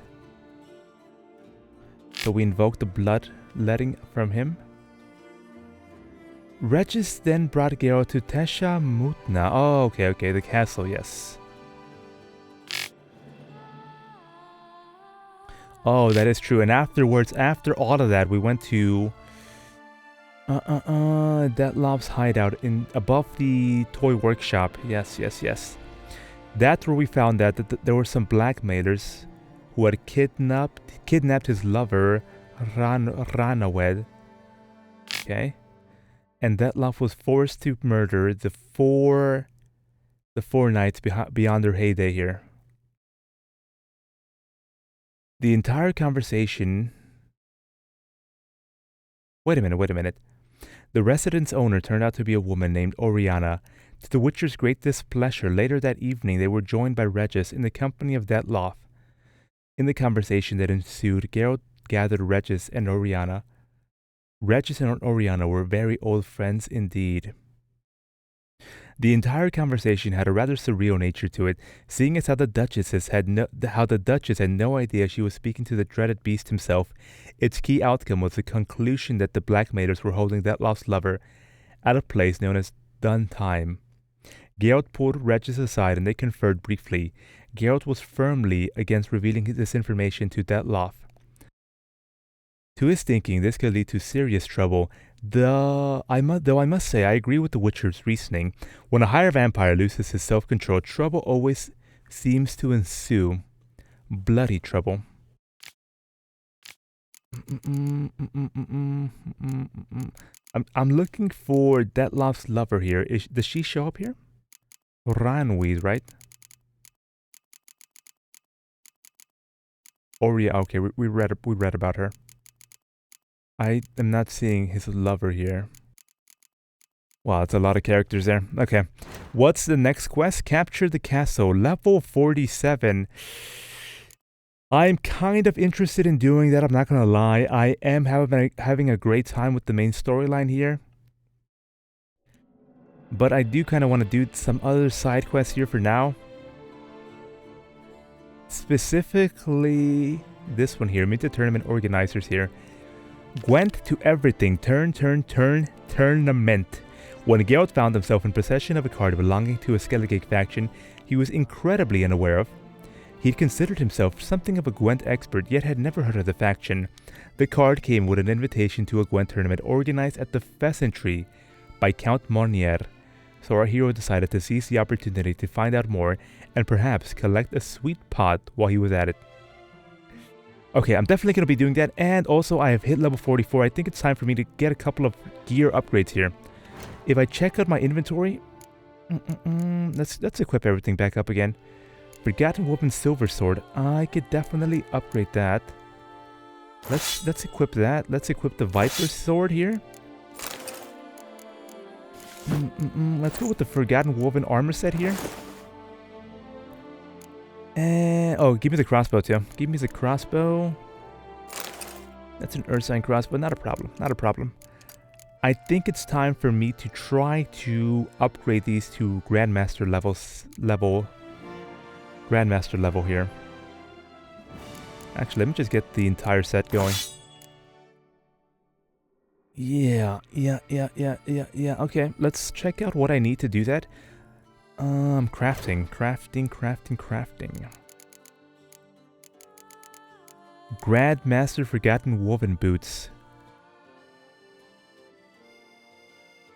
So we invoked the bloodletting from him. Regis then brought Geralt to Tesha Mutna. Oh, okay, the castle, yes. Oh, that is true. And afterwards, after all of that, we went to Dettlaff's hideout above the toy workshop. Yes. That's where we found out that there were some blackmailers who had kidnapped his lover, Ranawed. Okay. And Dettlaff was forced to murder the four knights beyond their heyday here. The entire conversation... Wait a minute. The residence owner turned out to be a woman named Oriana. To the Witcher's great displeasure, later that evening they were joined by Regis in the company of Dettlaff. In the conversation that ensued, Geralt gathered Regis and Oriana. Regis and Oriana were very old friends indeed. The entire conversation had a rather surreal nature to it, seeing as how the Duchess had no idea she was speaking to the dreaded beast himself. Its key outcome was the conclusion that the blackmailers were holding Dettlaff's lover at a place known as Duntime. Geralt pulled Regis aside and they conferred briefly. Geralt was firmly against revealing this information to Dettlaff. To his thinking, this could lead to serious trouble. Though I must say, I agree with the Witcher's reasoning. When a higher vampire loses his self-control, trouble always seems to ensue. Bloody trouble. I'm looking for Dettlaff's lover here. Does she show up here? Ranweed, right? Okay, we read about her. I am not seeing his lover here. Wow, it's a lot of characters there. Okay. What's the next quest? Capture the castle. Level 47. I'm kind of interested in doing that, I'm not going to lie. I am having a great time with the main storyline here. But I do kind of want to do some other side quests here for now. Specifically, this one here. Meet the tournament organizers here. Gwent to everything. Turn, tournament. When Geralt found himself in possession of a card belonging to a Skellige faction he was incredibly unaware of, he'd considered himself something of a Gwent expert, yet had never heard of the faction. The card came with an invitation to a Gwent tournament organized at the Pheasantry by Count Monnier. So our hero decided to seize the opportunity to find out more and perhaps collect a sweet pot while he was at it. Okay, I'm definitely going to be doing that, and also I have hit level 44. I think it's time for me to get a couple of gear upgrades here. If I check out my inventory, let's equip everything back up again. Forgotten Woven Silver Sword, I could definitely upgrade that. Let's equip that. Let's equip the Viper Sword here. Let's go with the Forgotten Woven Armor set here. And oh, give me the crossbow too. Give me the crossbow. That's an Ursine crossbow. Not a problem. Not a problem. I think it's time for me to try to upgrade these to Grandmaster level here. Actually, let me just get the entire set going. Yeah. Okay, let's check out what I need to do that. Crafting. Grandmaster Forgotten Woven Boots.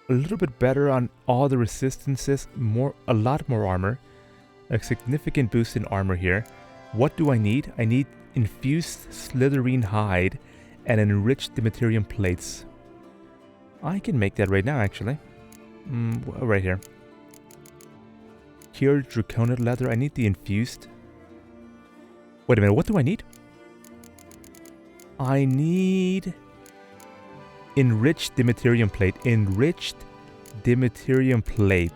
A little bit better on all the resistances, a lot more armor. A significant boost in armor here. What do I need? I need infused Slytherin hide and enriched Demeterium plates. I can make that right now, actually. Right here. Cured Draconid leather. I need the infused. Wait a minute, what do I need? I need enriched Demeterium plate. Enriched Demeterium plate.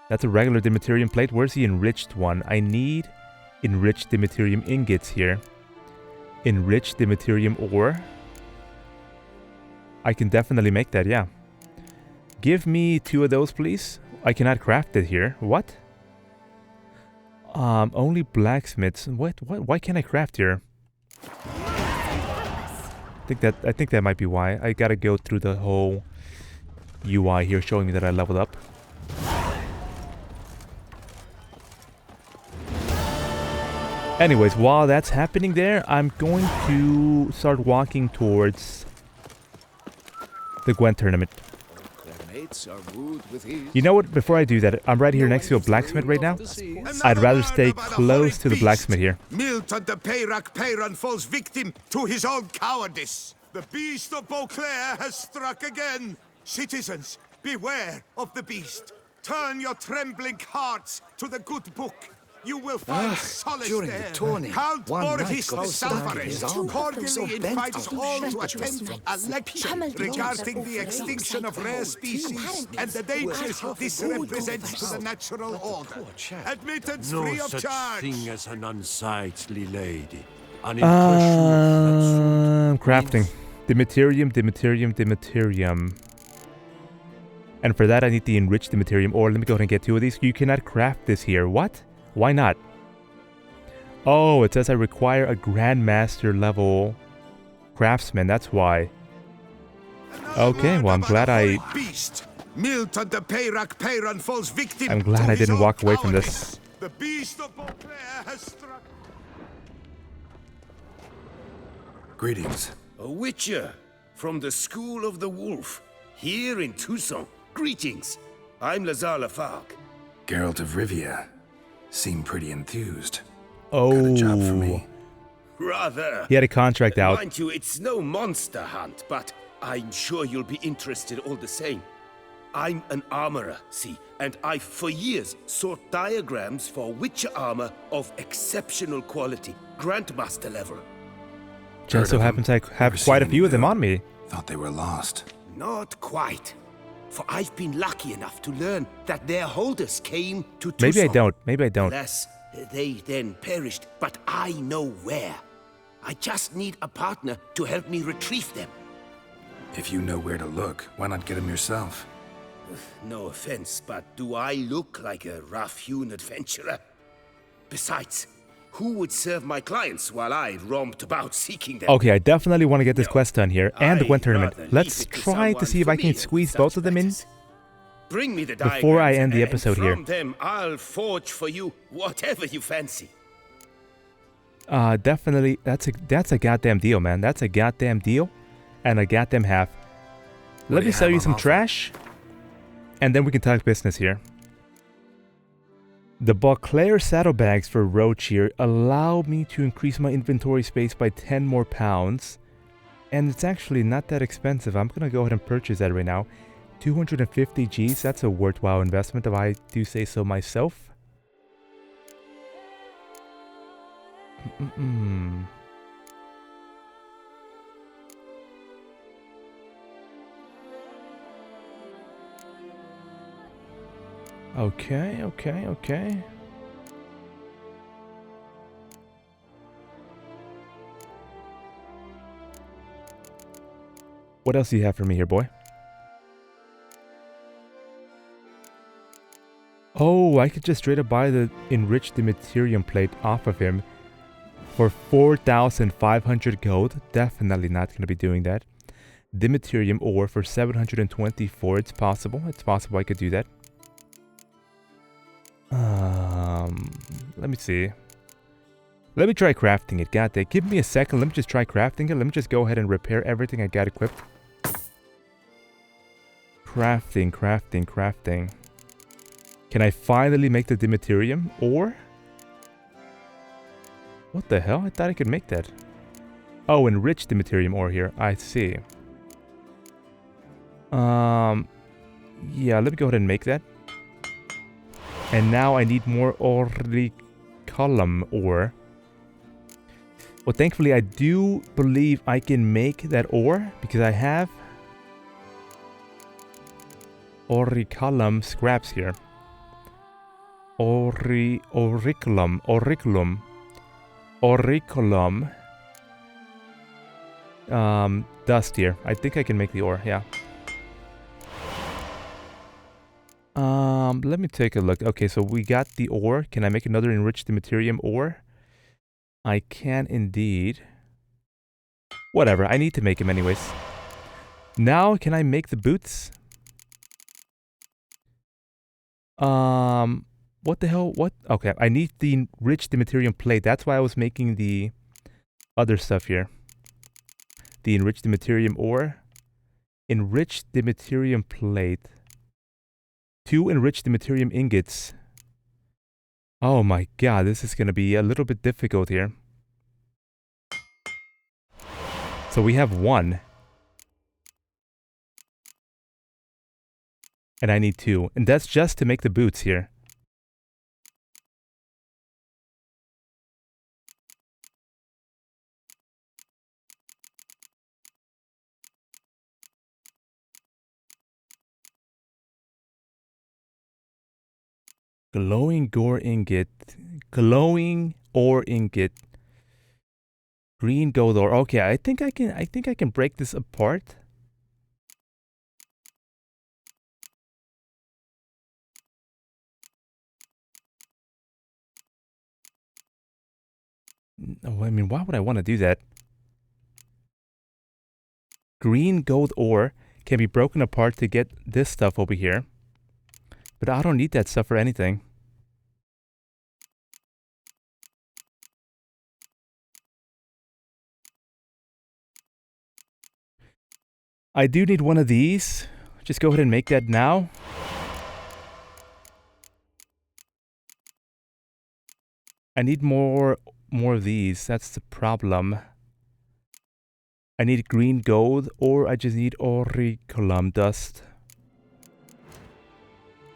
That's a regular Demeterium plate. Where's the enriched one? I need enriched Demeterium ingots here. Enriched Demeterium ore. I can definitely make that, yeah. Give me 2 of those, please. I cannot craft it here. What? Only blacksmiths. What? Why can't I craft here? I think that might be why. I gotta go through the whole UI here showing me that I leveled up. Anyways, while that's happening there, I'm going to start walking towards the Gwent Tournament. You know what? Before I do that, I'm right here next to a blacksmith right now. I'd rather stay close to the blacksmith here. Milton de Peyrac Peyran falls victim to his own cowardice. The beast of Beauclair has struck again. Citizens, beware of the beast. Turn your trembling hearts to the good book. You will find solace during there. the tourney, Count Borghis Borghis the Salvarez cordially invites all to attend a lecture regarding the extinction of rare species and the dangers this represents to the natural order. Admittance free of charge. No such thing as an unsightly lady. Crafting. Demeterium. And for that I need the enriched Demeterium ore. Let me go ahead and get 2 of these. You cannot craft this here. What? Why not? Oh, it says I require a Grandmaster level craftsman. That's why. Okay, well I'm glad I didn't walk away from this. The beast of Beauclair has struck. Greetings. A witcher from the School of the Wolf, here in Toussaint. Greetings. I'm Lazar Lafargue. Geralt of Rivia. Seem pretty enthused. Oh. Got a job for me? Rather. He had a contract out. Mind you, it's no monster hunt, but I'm sure you'll be interested all the same. I'm an armorer, see, and I've for years sought diagrams for witcher armor of exceptional quality, Grandmaster level. Just so happens I have quite a few of them on me. Thought they were lost. Not quite. For I've been lucky enough to learn that their holders came to Toussaint. Maybe I don't. Alas, they then perished, but I know where. I just need a partner to help me retrieve them. If you know where to look, why not get them yourself? No offense, but do I look like a rough-hewn adventurer? Besides, who would serve my clients while I romped about seeking them? Okay, I definitely want to get this quest done here, and the Gwent Tournament. Let's try to see if I can squeeze both of them in Bring me the before I end the episode here. From them, I'll forge for you whatever you fancy. Definitely, that's a goddamn deal, man. That's a goddamn deal, and a goddamn half. Let me sell you some trash, and then we can talk business here. The Beauclair saddlebags for Roach here allow me to increase my inventory space by 10 more pounds. And it's actually not that expensive. I'm going to go ahead and purchase that right now. 250 Gs, that's a worthwhile investment if I do say so myself. Okay, okay, okay. What else do you have for me here, boy? Oh, I could just straight up buy the enriched Dimeterium plate off of him for 4,500 gold. Definitely not going to be doing that. Dimeterium ore for 724. It's possible. It's possible I could do that. Let me see. Let me try crafting it. God dang. Give me a second. Let me just try crafting it. Let me just go ahead and repair everything I got equipped. Crafting, crafting, crafting. Can I finally make the Dimeterium ore? What the hell? I thought I could make that. Oh, enriched Dimeterium ore here. I see. Yeah, let me go ahead and make that. And now I need more auriculum ore. Well, thankfully I do believe I can make that ore because I have auriculum scraps here. Auriculum. Dust here. I think I can make the ore, yeah. Let me take a look. Okay, so we got the ore. Can I make another enriched Dimeterium ore? I can indeed. Whatever, I need to make him anyways. Now, can I make the boots? What the hell? What? Okay, I need the enriched Dimeterium plate. That's why I was making the other stuff here. The enriched Dimeterium ore. Enriched Dimeterium plate. 2 enriched Dimeterium ingots. Oh my god, this is going to be a little bit difficult here. So we have 1. And I need 2. And that's just to make the boots here. Glowing ore ingot. Glowing ore ingot. Green gold ore. Okay, I think I can break this apart. No, I mean, why would I want to do that? Green gold ore can be broken apart to get this stuff over here. But I don't need that stuff for anything. I do need one of these. Just go ahead and make that now. I need more of these. That's the problem. I need green gold, or I just need auriculum dust.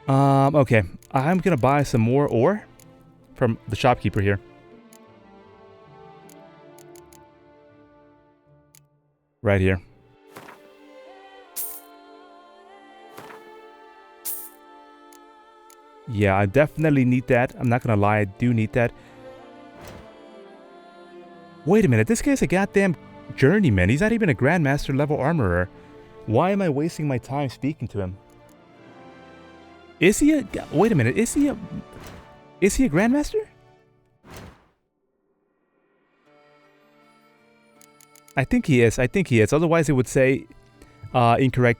Okay. I'm gonna buy some more ore from the shopkeeper here. Right here. Yeah, I definitely need that. I'm not gonna lie, I do need that. Wait a minute, this guy's a goddamn journeyman. He's not even a Grandmaster level armorer. Why am I wasting my time speaking to him? Is he a... Wait a minute, is he a Grandmaster? I think he is, Otherwise it would say incorrect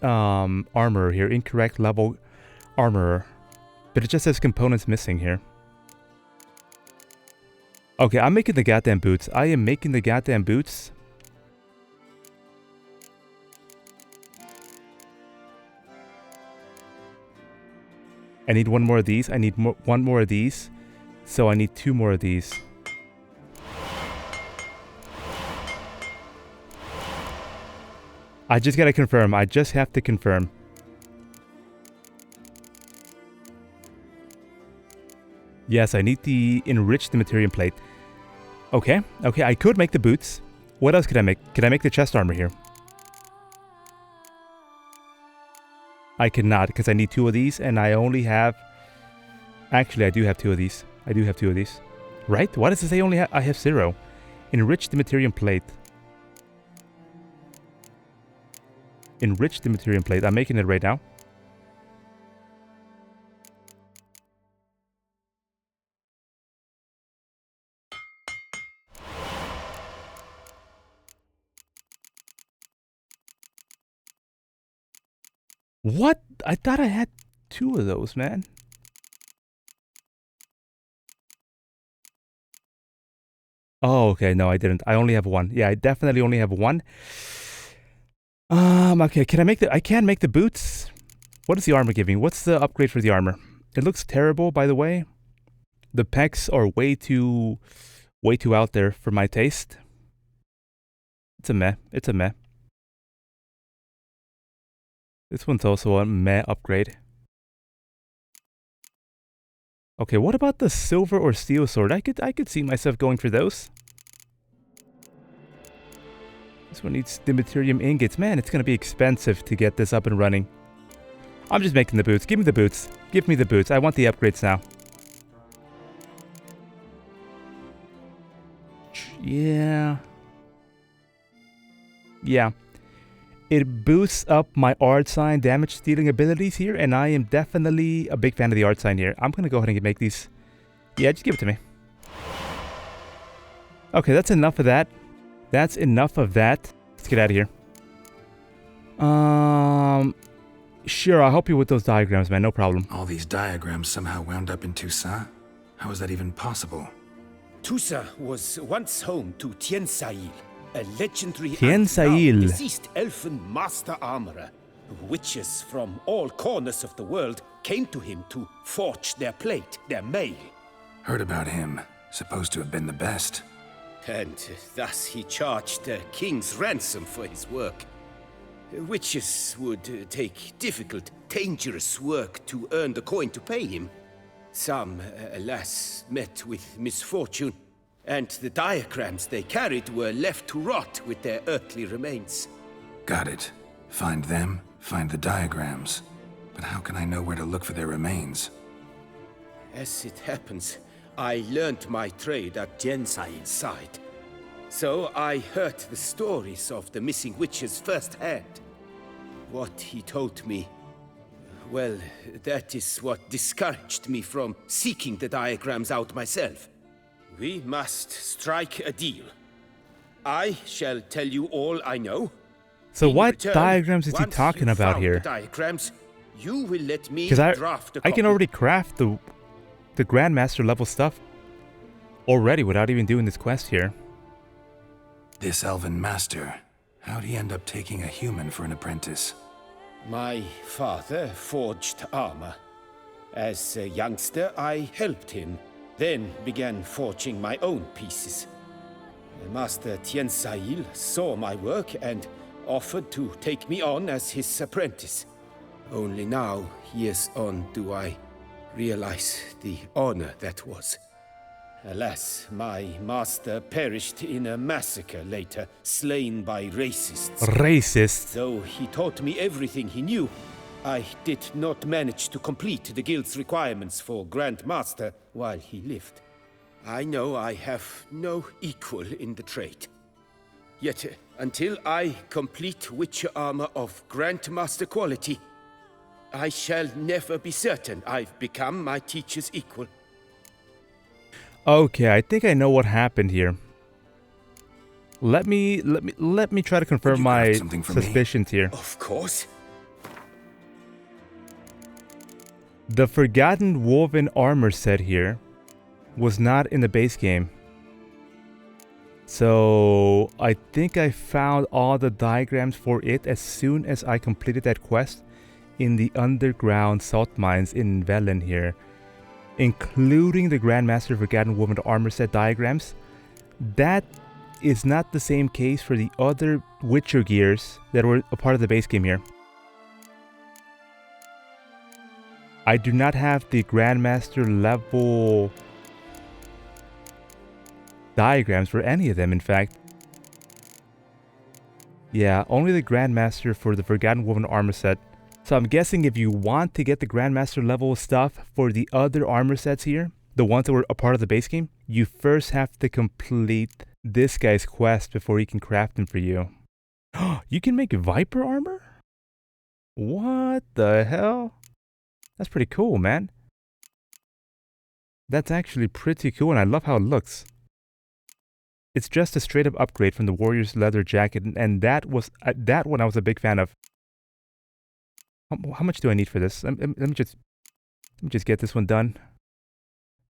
armor here. Incorrect level armorer. But it just says components missing here. Okay, I'm making the goddamn boots. I am making the goddamn boots. I need one more of these. I need one more of these. So I need 2 more of these. I just gotta confirm. I just have to confirm. Yes, I need the enriched Dimeterium plate. Okay, okay, I could make the boots. What else could I make? Could I make the chest armor here? I cannot because I need 2 of these and I only have... Actually, I do have 2 of these. I do have 2 of these. Right? Why does it say only I have 0? Enrich the Materium Plate. Enrich the Materium Plate. I'm making it right now. What? I thought I had 2 of those, man. Oh, okay. No, I didn't. I only have 1. Yeah, I definitely only have 1. Okay. Can I make the... I can make the boots. What is the armor giving? What's the upgrade for the armor? It looks terrible, by the way. The pecs are way too out there for my taste. It's a meh. It's a meh. This one's also a meh upgrade. Okay, what about the silver or steel sword? I could see myself going for those. This one needs the Materium ingots. Man, it's gonna be expensive to get this up and running. I'm just making the boots. Give me the boots. Give me the boots. I want the upgrades now. Yeah. Yeah. It boosts up my art sign damage stealing abilities here, and I am definitely a big fan of the art sign here. I'm gonna go ahead and make these. Yeah, just give it to me. Okay, that's enough of that. That's enough of that. Let's get out of here. Sure, I'll help you with those diagrams, man. No problem. All these diagrams somehow wound up in Toussaint? How is that even possible? Toussaint was once home to Toussaint, a legendary Toussaint, deceased elfin master armorer. Witches from all corners of the world came to him to forge their plate, their mail. Heard about him. Supposed to have been the best. And thus he charged a king's ransom for his work. Witches would take difficult, dangerous work to earn the coin to pay him. Some, alas, met with misfortune, and the diagrams they carried were left to rot with their earthly remains. Got it. Find them, find the diagrams. But how can I know where to look for their remains? As it happens, I learned my trade at Toussaint's side. So I heard the stories of the missing witches firsthand. What he told me, well, that is what discouraged me from seeking the diagrams out myself. We must strike a deal. I shall tell you all I know. So In what return, diagrams is he talking about found here? The diagrams, you will let me Because draft a I can copy. already craft the Grandmaster level stuff already without even doing this quest here. This elven master, how'd he end up taking a human for an apprentice? My father forged armor. As a youngster, I helped him, then began forging my own pieces. Master Toussaint saw my work and offered to take me on as his apprentice. Only now, years on, do I realize the honor that was. Alas, my master perished in a massacre later, slain by racists. Racists? Though he taught me everything he knew, I did not manage to complete the guild's requirements for Grand Master while he lived. I know I have no equal in the trade. Yet, until I complete Witcher armor of Grandmaster quality, I shall never be certain I've become my teacher's equal. Okay, I think I know what happened here. Let me try to confirm my suspicions here. Of course. The Forgotten Woven armor set here was not in the base game. So I think I found all the diagrams for it as soon as I completed that quest in the underground salt mines in Velen here, including the Grandmaster Forgotten Woven armor set diagrams. That is not the same case for the other Witcher gears that were a part of the base game here. I do not have the Grandmaster level diagrams for any of them, in fact. Yeah, only the Grandmaster for the Forgotten Woven armor set. So I'm guessing if you want to get the Grandmaster level stuff for the other armor sets here, the ones that were a part of the base game, you first have to complete this guy's quest before he can craft them for you. You can make Viper armor? What the hell? That's pretty cool, man. That's actually pretty cool, and I love how it looks. It's just a straight up upgrade from the Warrior's leather jacket, and that one I was a big fan of. How much do I need for this? Let me just get this one done.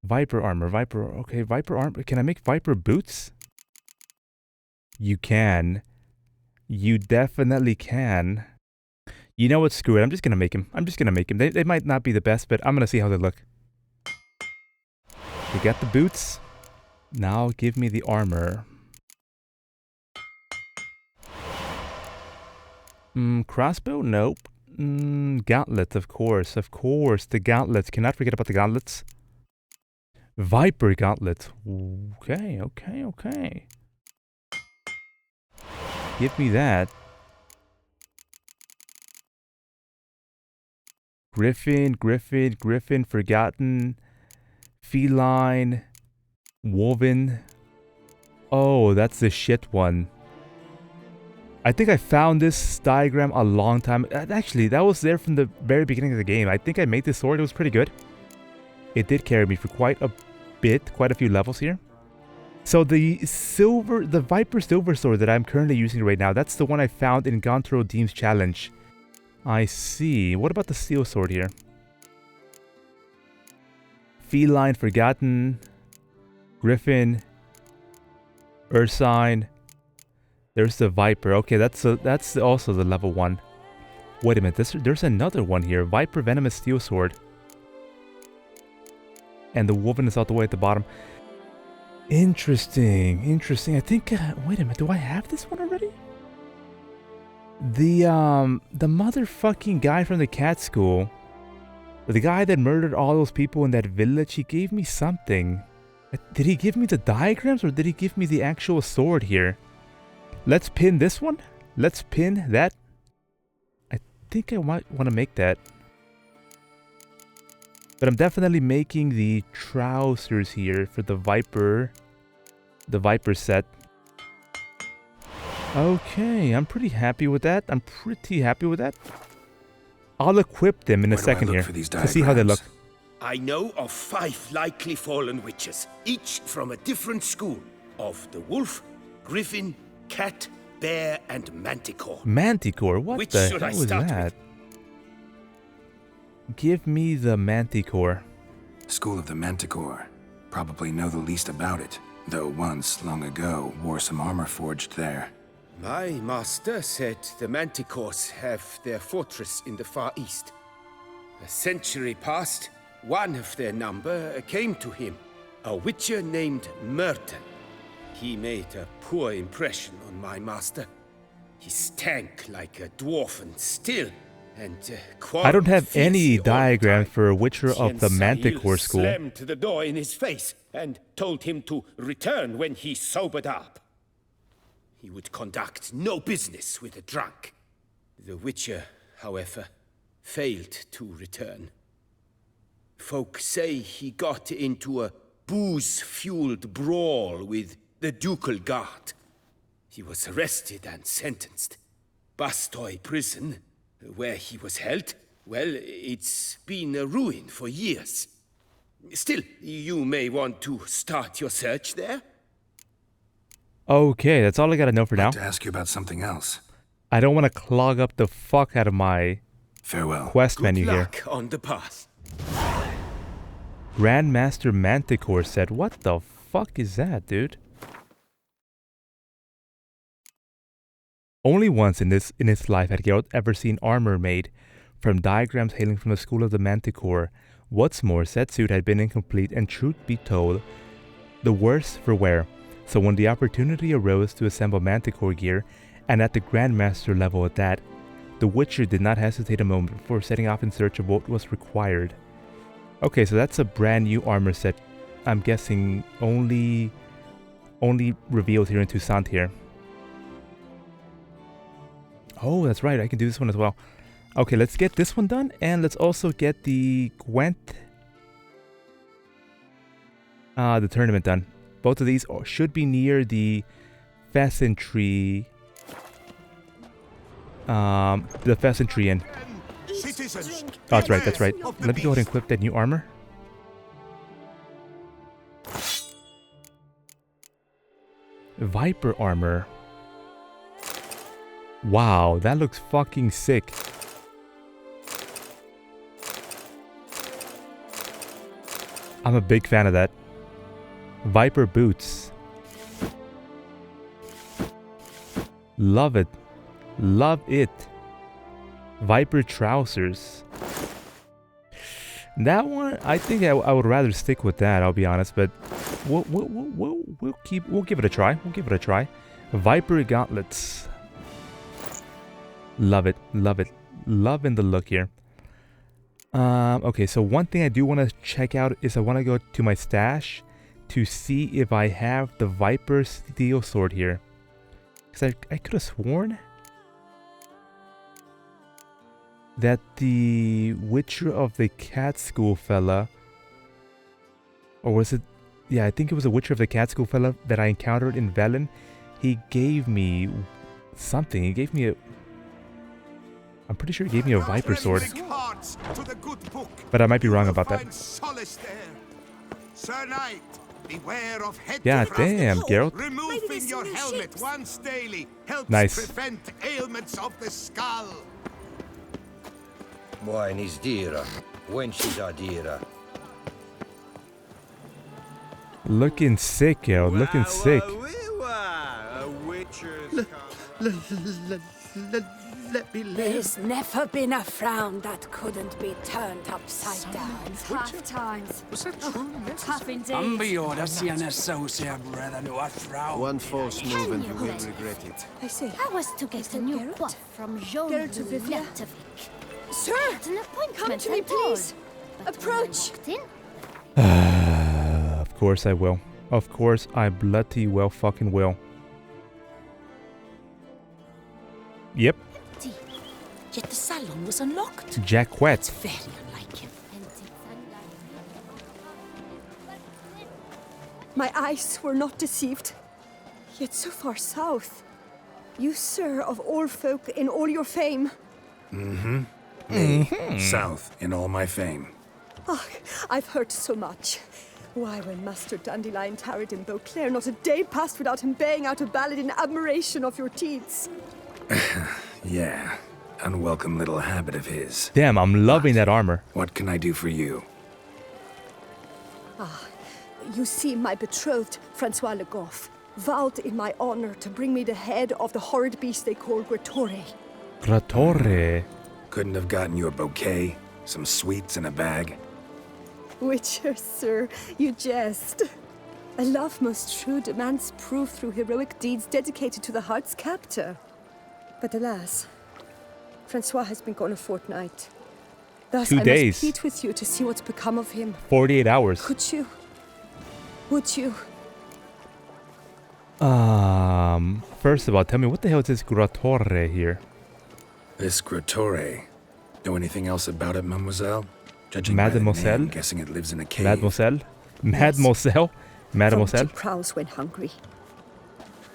Viper armor, okay, Viper armor. Can I make Viper boots? You can. You definitely can. You know what? Screw it. I'm just gonna make him. They might not be the best, but I'm gonna see how they look. We got the boots. Now give me the armor. Crossbow? Nope. Gauntlets, of course. Of course, the gauntlets. Cannot forget about the gauntlets. Viper gauntlets. Okay. Give me that. Griffin, forgotten, feline, woven. Oh, that's the shit one. I think I found this diagram a long time. Actually, that was there from the very beginning of the game. I think I made this sword. It was pretty good. It did carry me for quite a few levels here. So the Viper Silver Sword that I'm currently using right now, that's the one I found in Gontro Deem's challenge. I see. What about the Steel Sword here? Feline, forgotten, Griffin, Ursine. There's the Viper. Okay, that's also the level 1. Wait a minute, there's another one here. Viper Venomous Steel Sword. And the Woven is all the way at the bottom. Interesting. I think, wait a minute, do I have this one already? The motherfucking guy from the cat school, the guy that murdered all those people in that village, he gave me something. Did he give me the diagrams or did he give me the actual sword here? Let's pin this one. Let's pin that. I think I might want to make that. But I'm definitely making the trousers here for the Viper set. Okay, I'm pretty happy with that. I'll equip them in a second here to see how they look. I know of 5 likely fallen witches, each from a different school of the wolf, griffin, cat, bear, and manticore. Manticore? What the hell was that? Give me the manticore. School of the Manticore. Probably know the least about it, though once, long ago, wore some armor forged there. My master said the Manticores have their fortress in the Far East. A century past, one of their number came to him, a witcher named Merton. He made a poor impression on my master. He stank like a dwarfen still, and I don't have any diagram for a witcher of the Manticore school. Slammed the door in his face and told him to return when he sobered up. He would conduct no business with a drunk. The witcher, however, failed to return. Folk say he got into a booze-fueled brawl with the ducal guard. He was arrested and sentenced. Bastoy prison, where he was held, well, it's been a ruin for years. Still, you may want to start your search there. Okay, that's all I gotta know for now. I'd like to ask you about something else. I don't want to clog up the fuck out of my quest menu here. Good luck on the path. Grandmaster Manticore said, what the fuck is that, dude? Only once in his life had Geralt ever seen armor made from diagrams hailing from the school of the Manticore. What's more, said suit had been incomplete, and truth be told, the worse for wear. So when the opportunity arose to assemble Manticore gear, and at the Grandmaster level at that, the Witcher did not hesitate a moment before setting off in search of what was required. Okay, so that's a brand new armor set. I'm guessing only revealed here in Toussaint here. Oh, that's right, I can do this one as well. Okay, let's get this one done, and let's also get the Gwent, the tournament done. Both of these should be near the pheasantry, the pheasantry inn. Citizens, Oh, that's right, that's right. Let me go ahead and equip that new armor. Viper armor. Wow, that looks fucking sick. I'm a big fan of that. Viper boots. Love it. Love it. Viper trousers. That one, I think I would rather stick with that, I'll be honest, but we'll give it a try. We'll give it a try. Viper gauntlets. Love it. Love it. Loving the look here. Okay, so one thing I do want to check out is I want to go to my stash to see if I have the Viper steel sword here. Because I could have sworn that the Witcher of the Cat School fella, or was it, yeah, I think it was a Witcher of the Cat School fella that I encountered in Velen. He gave me something. He gave me a, I'm pretty sure he gave me a Viper sword. But I might be wrong about that. Sir Knight, beware of head Yeah, to damn, Geralt. Removing your helmet once daily helps prevent ailments of the skull. Wine is dearer when she's a dearer. Looking sick, yo. Looking sick. Let me live. There's never been a frown that couldn't be turned upside down. Tough times. Was that true? Tough indeed. One false move and you will regret it. I say, I was to get a new buff from Jean Letovic. Sir, an appointment. Come to me, please. Approach. Of course I will. Of course I bloody well fucking will. Yep. Yet the salon was unlocked. Jacquet. Very unlike him. My eyes were not deceived. Yet so far south. You, sir, of all folk in all your fame. Mm-hmm. Me, south in all my fame. Oh, I've heard so much. Why, when Master Dandelion tarried in Beauclair, not a day passed without him baying out a ballad in admiration of your deeds. Yeah, unwelcome little habit of his. Damn, I'm loving that armor. What can I do for you? Ah, you see, my betrothed, Francois Le Goff, vowed in my honor to bring me the head of the horrid beast they call Gratore. Gratore. Couldn't have gotten you a bouquet, some sweets in a bag. Witcher, sir, you jest. A love most true demands proof through heroic deeds dedicated to the heart's captor. But alas, Francois has been gone a fortnight. Thus 2 days. I must plead with you to see what's become of him. 48 hours. Could you? Would you? First of all, tell me, what the hell is this Gratore here? This Gratore. Know anything else about it, mademoiselle? Judging Mademoiselle? by the name, guessing it lives in a cave. Mademoiselle? Mademoiselle? Mademoiselle? From it prowls when hungry.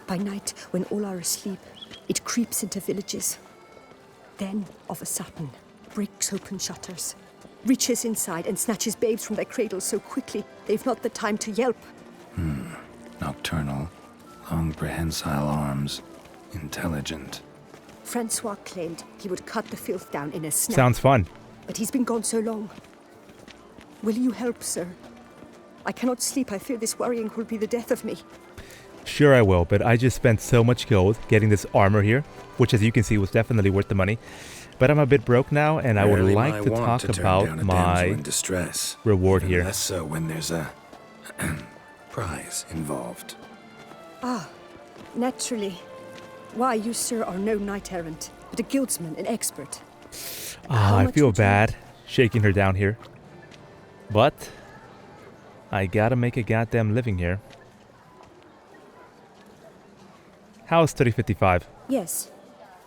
By night, when all are asleep, it creeps into villages. Then, of a sudden, breaks open shutters, reaches inside and snatches babes from their cradles so quickly they've not the time to yelp. Nocturnal, long prehensile arms, intelligent. Francois claimed he would cut the filth down in a snap. Sounds fun. But he's been gone so long. Will you help, sir? I cannot sleep. I fear this worrying will be the death of me. Sure I will, but I just spent so much gold getting this armor here, which as you can see was definitely worth the money. But I'm a bit broke now, and I would like to talk about my reward here. Less so when there's a prize involved. Ah, naturally. Why, you, sir, are no knight-errant, but a guildsman, an expert. I feel bad shaking her down here. But I gotta make a goddamn living here. How's 3055? Yes,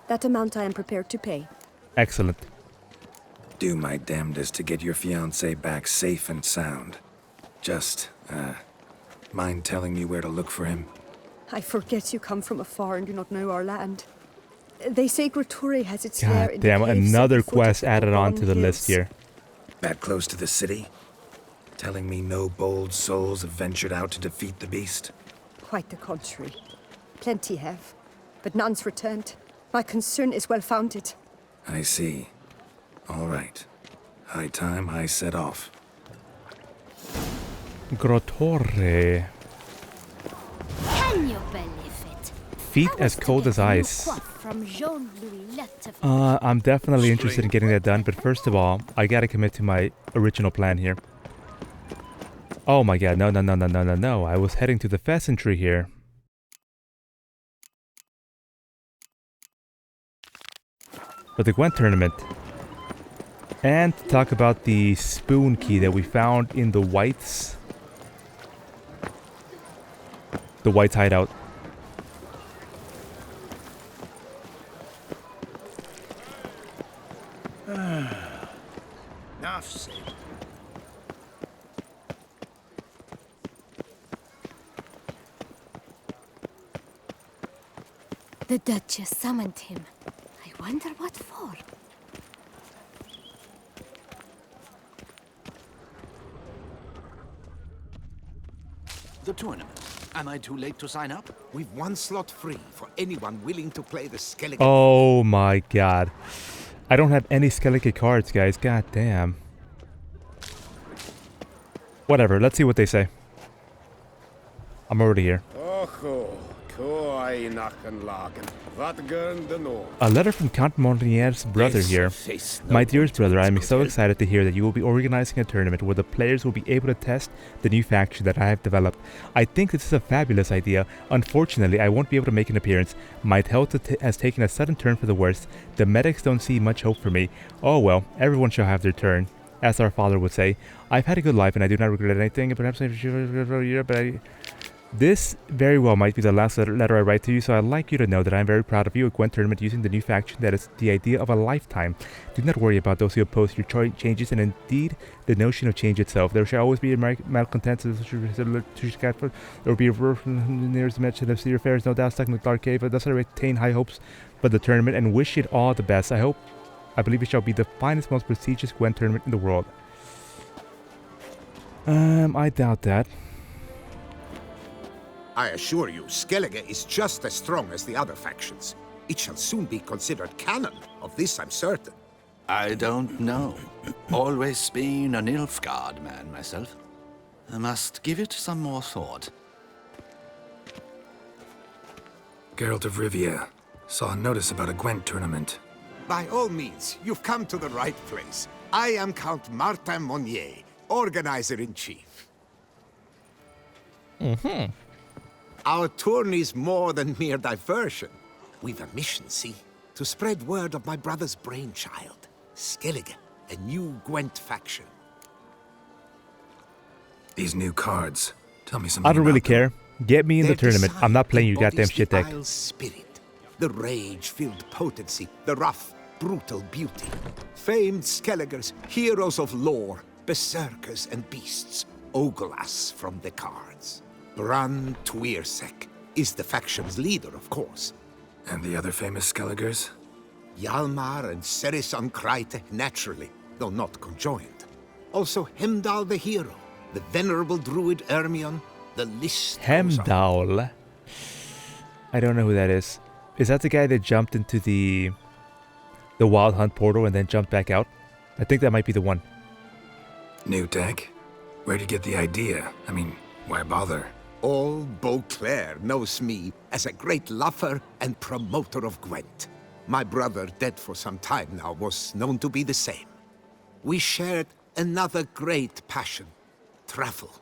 that amount I am prepared to pay. Excellent. do my damnedest to get your fiancé back safe and sound. Just, mind telling me where to look for him? I forget you come from afar and do not know our land. They say Grotore has its lair in the damn, caves another at the foot quest of the added on to the Hills. list here. That close to the city? Telling me no bold souls have ventured out to defeat the beast? Quite the contrary. Plenty have, but none's returned. My concern is well founded. I see. All right. High time I set off. Grotore. Can you believe it? Feet as cold as ice. I'm definitely interested in getting that done, but first of all, I gotta commit to my original plan here. Oh my god, no. I was heading to the pheasantry here. But the Gwent Tournament. And to talk about the spoon key that we found in the Whites. The Whites hideout. Enough said. The Duchess summoned him. I wonder what for. The tournament. Am I too late to sign up? We've one slot free for anyone willing to play the Skellige. Oh my god. I don't have any Skellige cards, guys. God damn. Whatever, let's see what they say. I'm already here. A letter from Count Montrier's brother here. My dearest brother, I am so excited to hear that you will be organizing a tournament where the players will be able to test the new faction that I have developed. I think this is a fabulous idea. Unfortunately, I won't be able to make an appearance. My health has taken a sudden turn for the worse. The medics don't see much hope for me. Oh well, everyone shall have their turn. As our father would say, I've had a good life and I do not regret anything. Perhaps this very well might be the last letter I write to you, so I'd like you to know that I'm very proud of you at Gwent Tournament using the new faction that is the idea of a lifetime. Do not worry about those who oppose your changes, and indeed the notion of change itself. There shall always be malcontents. There will be a nearest mention of sea affairs, no doubt, stuck in the dark cave. Thus I retain high hopes for the tournament and wish it all the best. I believe it shall be the finest, most prestigious Gwent Tournament in the world. I doubt that. I assure you, Skellige is just as strong as the other factions. It shall soon be considered canon. Of this I'm certain. I don't know. Always been an Nilfgaard man myself. I must give it some more thought. Geralt of Rivia. Saw a notice about a Gwent tournament. By all means, you've come to the right place. I am Count Martin Monnier, organizer-in-chief. Mm-hmm. Our tourney's more than mere diversion. We've a mission, see? To spread word of my brother's brainchild, Skellige, a new Gwent faction. These new cards. Tell me something. I don't really about them. care. Get me in the tournament. I'm not playing your goddamn shit deck. Spirit, the rage-filled potency, the rough, brutal beauty. Famed Skelligers, heroes of lore, berserkers and beasts, ogle us from the cards. Bran Tuirsek is the faction's leader, of course. And the other famous Skelligers? Hjalmar and Serisan Kreite, naturally, though not conjoined. Also Hemdal the hero, the venerable druid Ermion, the list goes on. Hemdal? I don't know who that is. Is that the guy that jumped into the Wild Hunt portal and then jumped back out? I think that might be the one. New deck? Where'd you get the idea? I mean, why bother? All Beauclair knows me as a great lover and promoter of Gwent. My brother, dead for some time now, was known to be the same. We shared another great passion, travel.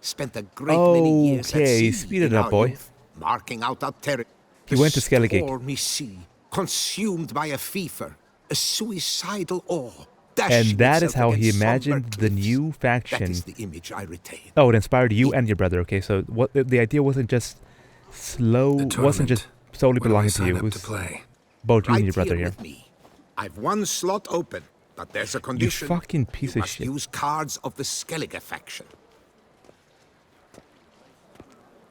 Spent a great many years at sea speed it in up, our boy. youth, marking out our territory. He went to Skellige. Stormy sea, consumed by a fever, a suicidal awe. And that is how he imagined the new faction. That is the image I retain. Oh, it inspired you and your brother. Okay, so what the idea wasn't just wasn't just solely belonging to you. It was to play. both you and Right your brother here. With me. I've one slot open, But there's a You condition. fucking piece You of must shit. use cards of the Skellige faction.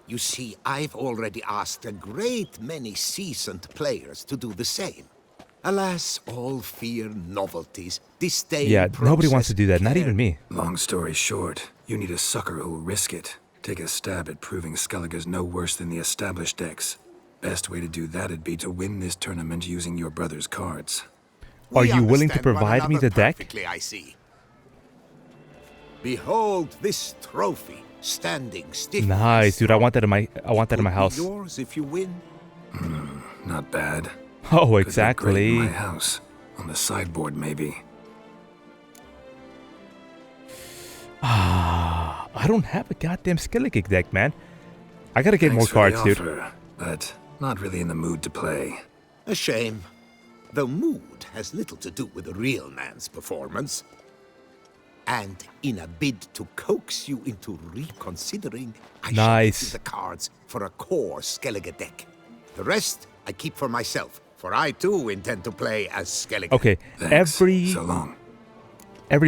You see, I've already asked a great many seasoned players to do the same. Alas, all fear novelties, disdain Yeah, nobody wants to process, do that, not care. even me. Long story short, you need a sucker who'll risk it. Take a stab at proving Skellige's no worse than the established decks. Best way to do that'd be to win this tournament using your brother's cards. Are We you willing to understand one provide me another the deck? perfectly, I see. Behold this trophy, standing stiff. Nice, dude. I want that in my house. Yours if you win. Not bad. Oh, Could look exactly. great in my house. On the sideboard, maybe. I don't have a goddamn Skellige deck, man. I gotta get more Thanks for the cards, dude. offer, but not really in the mood to play. A shame. The mood has little to do with a real man's performance. And in a bid to coax you into reconsidering, I shall give you the cards for a core Skellige deck. The rest I keep for myself, for I too intend to play as Skellige. Okay, every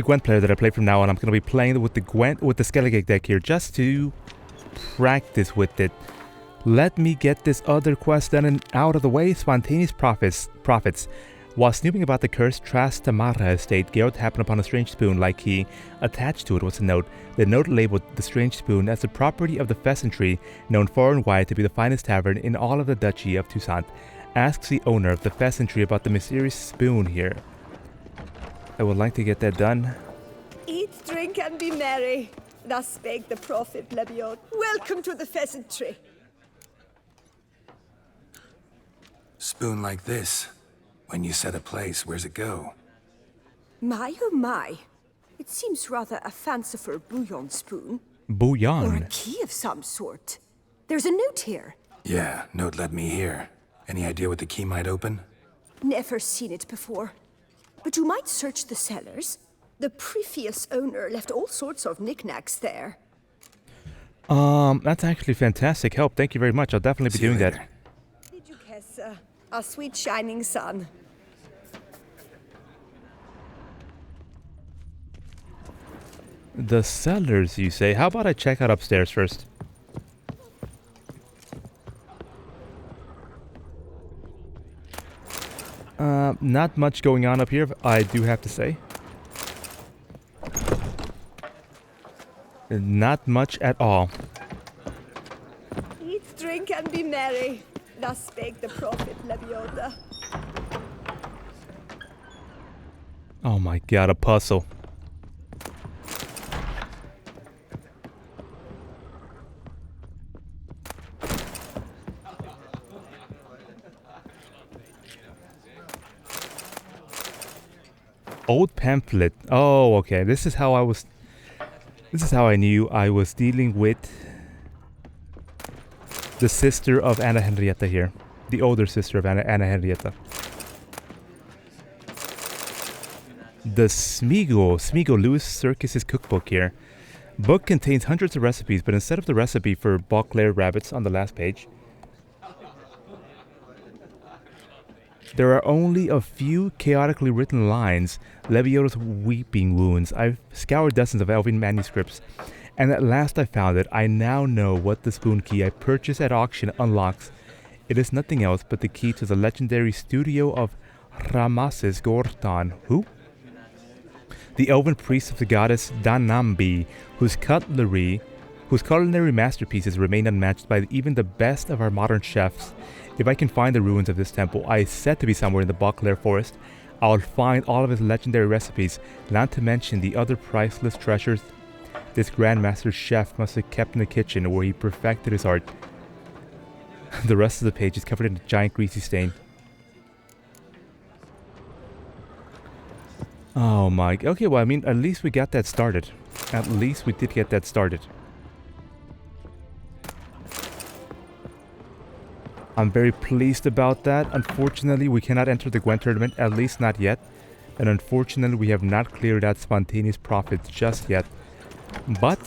Gwent player that I play from now on, I'm gonna be playing with the Skellige deck here just to practice with it. Let me get this other quest done and out of the way. Spontaneous Profits. While snooping about the cursed Toussaint Anna estate, Geralt happened upon a strange spoon like key. Attached to it was a note. The note labeled the strange spoon as the property of the Pheasantry, known far and wide to be the finest tavern in all of the Duchy of Toussaint. Asks the owner of the Pheasantry about the mysterious spoon here. I would like to get that done. Eat, drink, and be merry. Thus spake the prophet Lebiot. Welcome to the Pheasantry. Spoon like this. When you set a place, where's it go? My oh my. It seems rather a fanciful bouillon spoon. Or a Bouillon. key of some sort. There's a note here. Yeah, note led me here. Any idea what the key might open? Never seen it before. But you might search the cellars. The previous owner left all sorts of knickknacks there. That's actually fantastic help. Thank you very much. I'll definitely be doing that. Did you guess, our sweet shining sun? The cellars, you say? How about I check out upstairs first? Not much going on up here, I do have to say. Not much at all. Eat, drink, and be merry. Thus spake the prophet Lebiota. Oh my god, a puzzle. Old pamphlet. Oh, okay. This is how I knew I was dealing with the sister of Anna Henrietta here. The older sister of Anna Henrietta. The Smigo Louis Circus's cookbook here. Book contains hundreds of recipes, but instead of the recipe for Beauclair rabbits on the last page, there are only a few chaotically written lines, Leviota's weeping wounds. I've scoured dozens of Elven manuscripts, and at last I found it. I now know what the spoon key I purchased at auction unlocks. It is nothing else but the key to the legendary studio of Ramases Gortan. Who? The elven priest of the goddess Danambi, whose culinary masterpieces remain unmatched by even the best of our modern chefs. If I can find the ruins of this temple, I said to be somewhere in the Beauclair forest, I'll find all of his legendary recipes, not to mention the other priceless treasures this Grandmaster chef must have kept in the kitchen where he perfected his art. The rest of the page is covered in a giant greasy stain. Oh my... Okay, well, I mean, at least we got that started. At least we did get that started. I'm very pleased about that. Unfortunately, we cannot enter the Gwent Tournament, at least not yet. And unfortunately, we have not cleared out Spontaneous Profits just yet. But...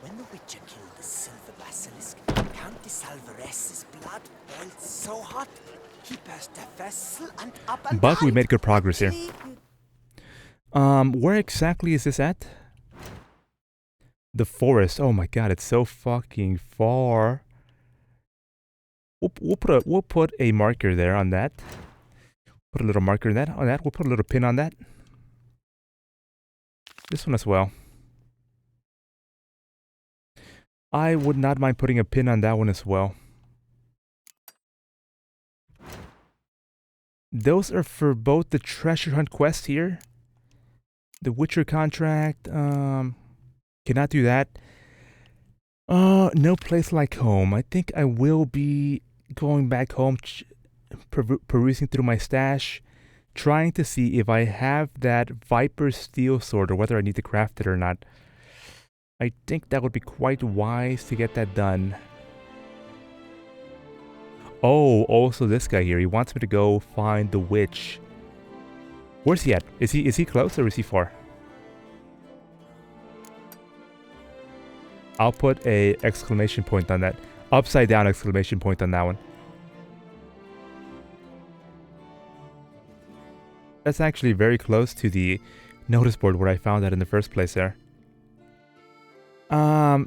When the Witcher killed the Silver Basilisk, Count de Salvares's blood boiled so hot, he burst a vessel and up and But we out. made good progress here. Where exactly is this at? The forest. Oh my god, it's so fucking far. We'll put a marker there on that. Put a little marker in that on that. We'll put a little pin on that. This one as well. I would not mind putting a pin on that one as well. Those are for both the treasure hunt quest here. The Witcher contract. Cannot do that. No place like home. I think I will be going back home, perusing through my stash, trying to see if I have that Viper steel sword or whether I need to craft it or not. I think that would be quite wise to get that done. Oh, also this guy here. He wants me to go find the witch. Where's he at? Is he close or is he far? I'll put a exclamation point on that. Upside down exclamation point on that one. That's actually very close to the notice board where I found that in the first place there.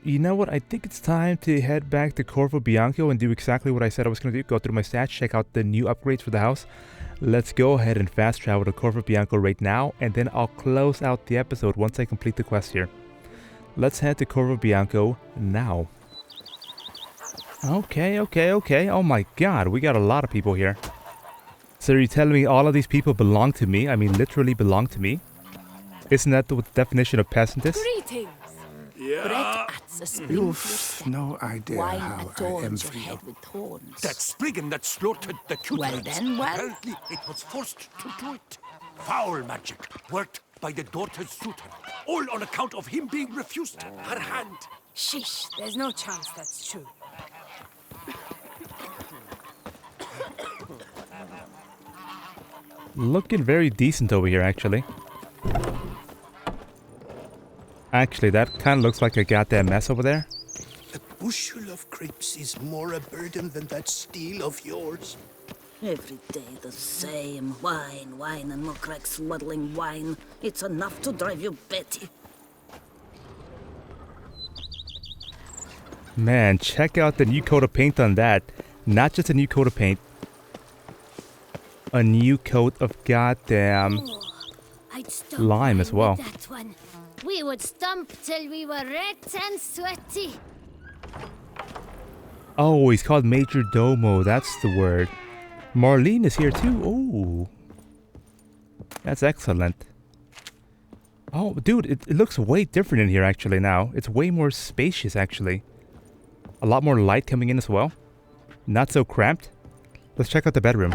You know what? I think it's time to head back to Corvo Bianco and do exactly what I said I was going to do. Go through my stats, check out the new upgrades for the house. Let's go ahead and fast travel to Corvo Bianco right now, and then I'll close out the episode once I complete the quest here. Let's head to Corvo Bianco now. Okay. Oh my god, we got a lot of people here. So you're telling me all of these people belong to me? I mean, literally belong to me? Isn't that the definition of peasant is? Greetings. Yeah. You've no idea Wine how I adorns your envy head you. with thorns. That spriggan that slaughtered the cute Well lads. then, well. Apparently it was forced to do it. Foul magic worked by the daughter's suitor. All on account of him being refused her hand. Shish, there's no chance that's true. Looking very decent over here, actually. Actually, that kind of looks like a goddamn mess over there. A bushel of grapes is more a burden than that steel of yours. Every day the same. Wine, and more crack smuggling wine. It's enough to drive you batty. Man, check out the new coat of paint on that. Not just a new coat of paint. A new coat of goddamn lime as well. That one. We would stomp till we were red and sweaty. Oh, he's called Major Domo. That's the word. Marlene is here too. Oh, that's excellent. Oh, dude, it looks way different in here actually now. It's way more spacious actually. A lot more light coming in as well. Not so cramped. Let's check out the bedroom.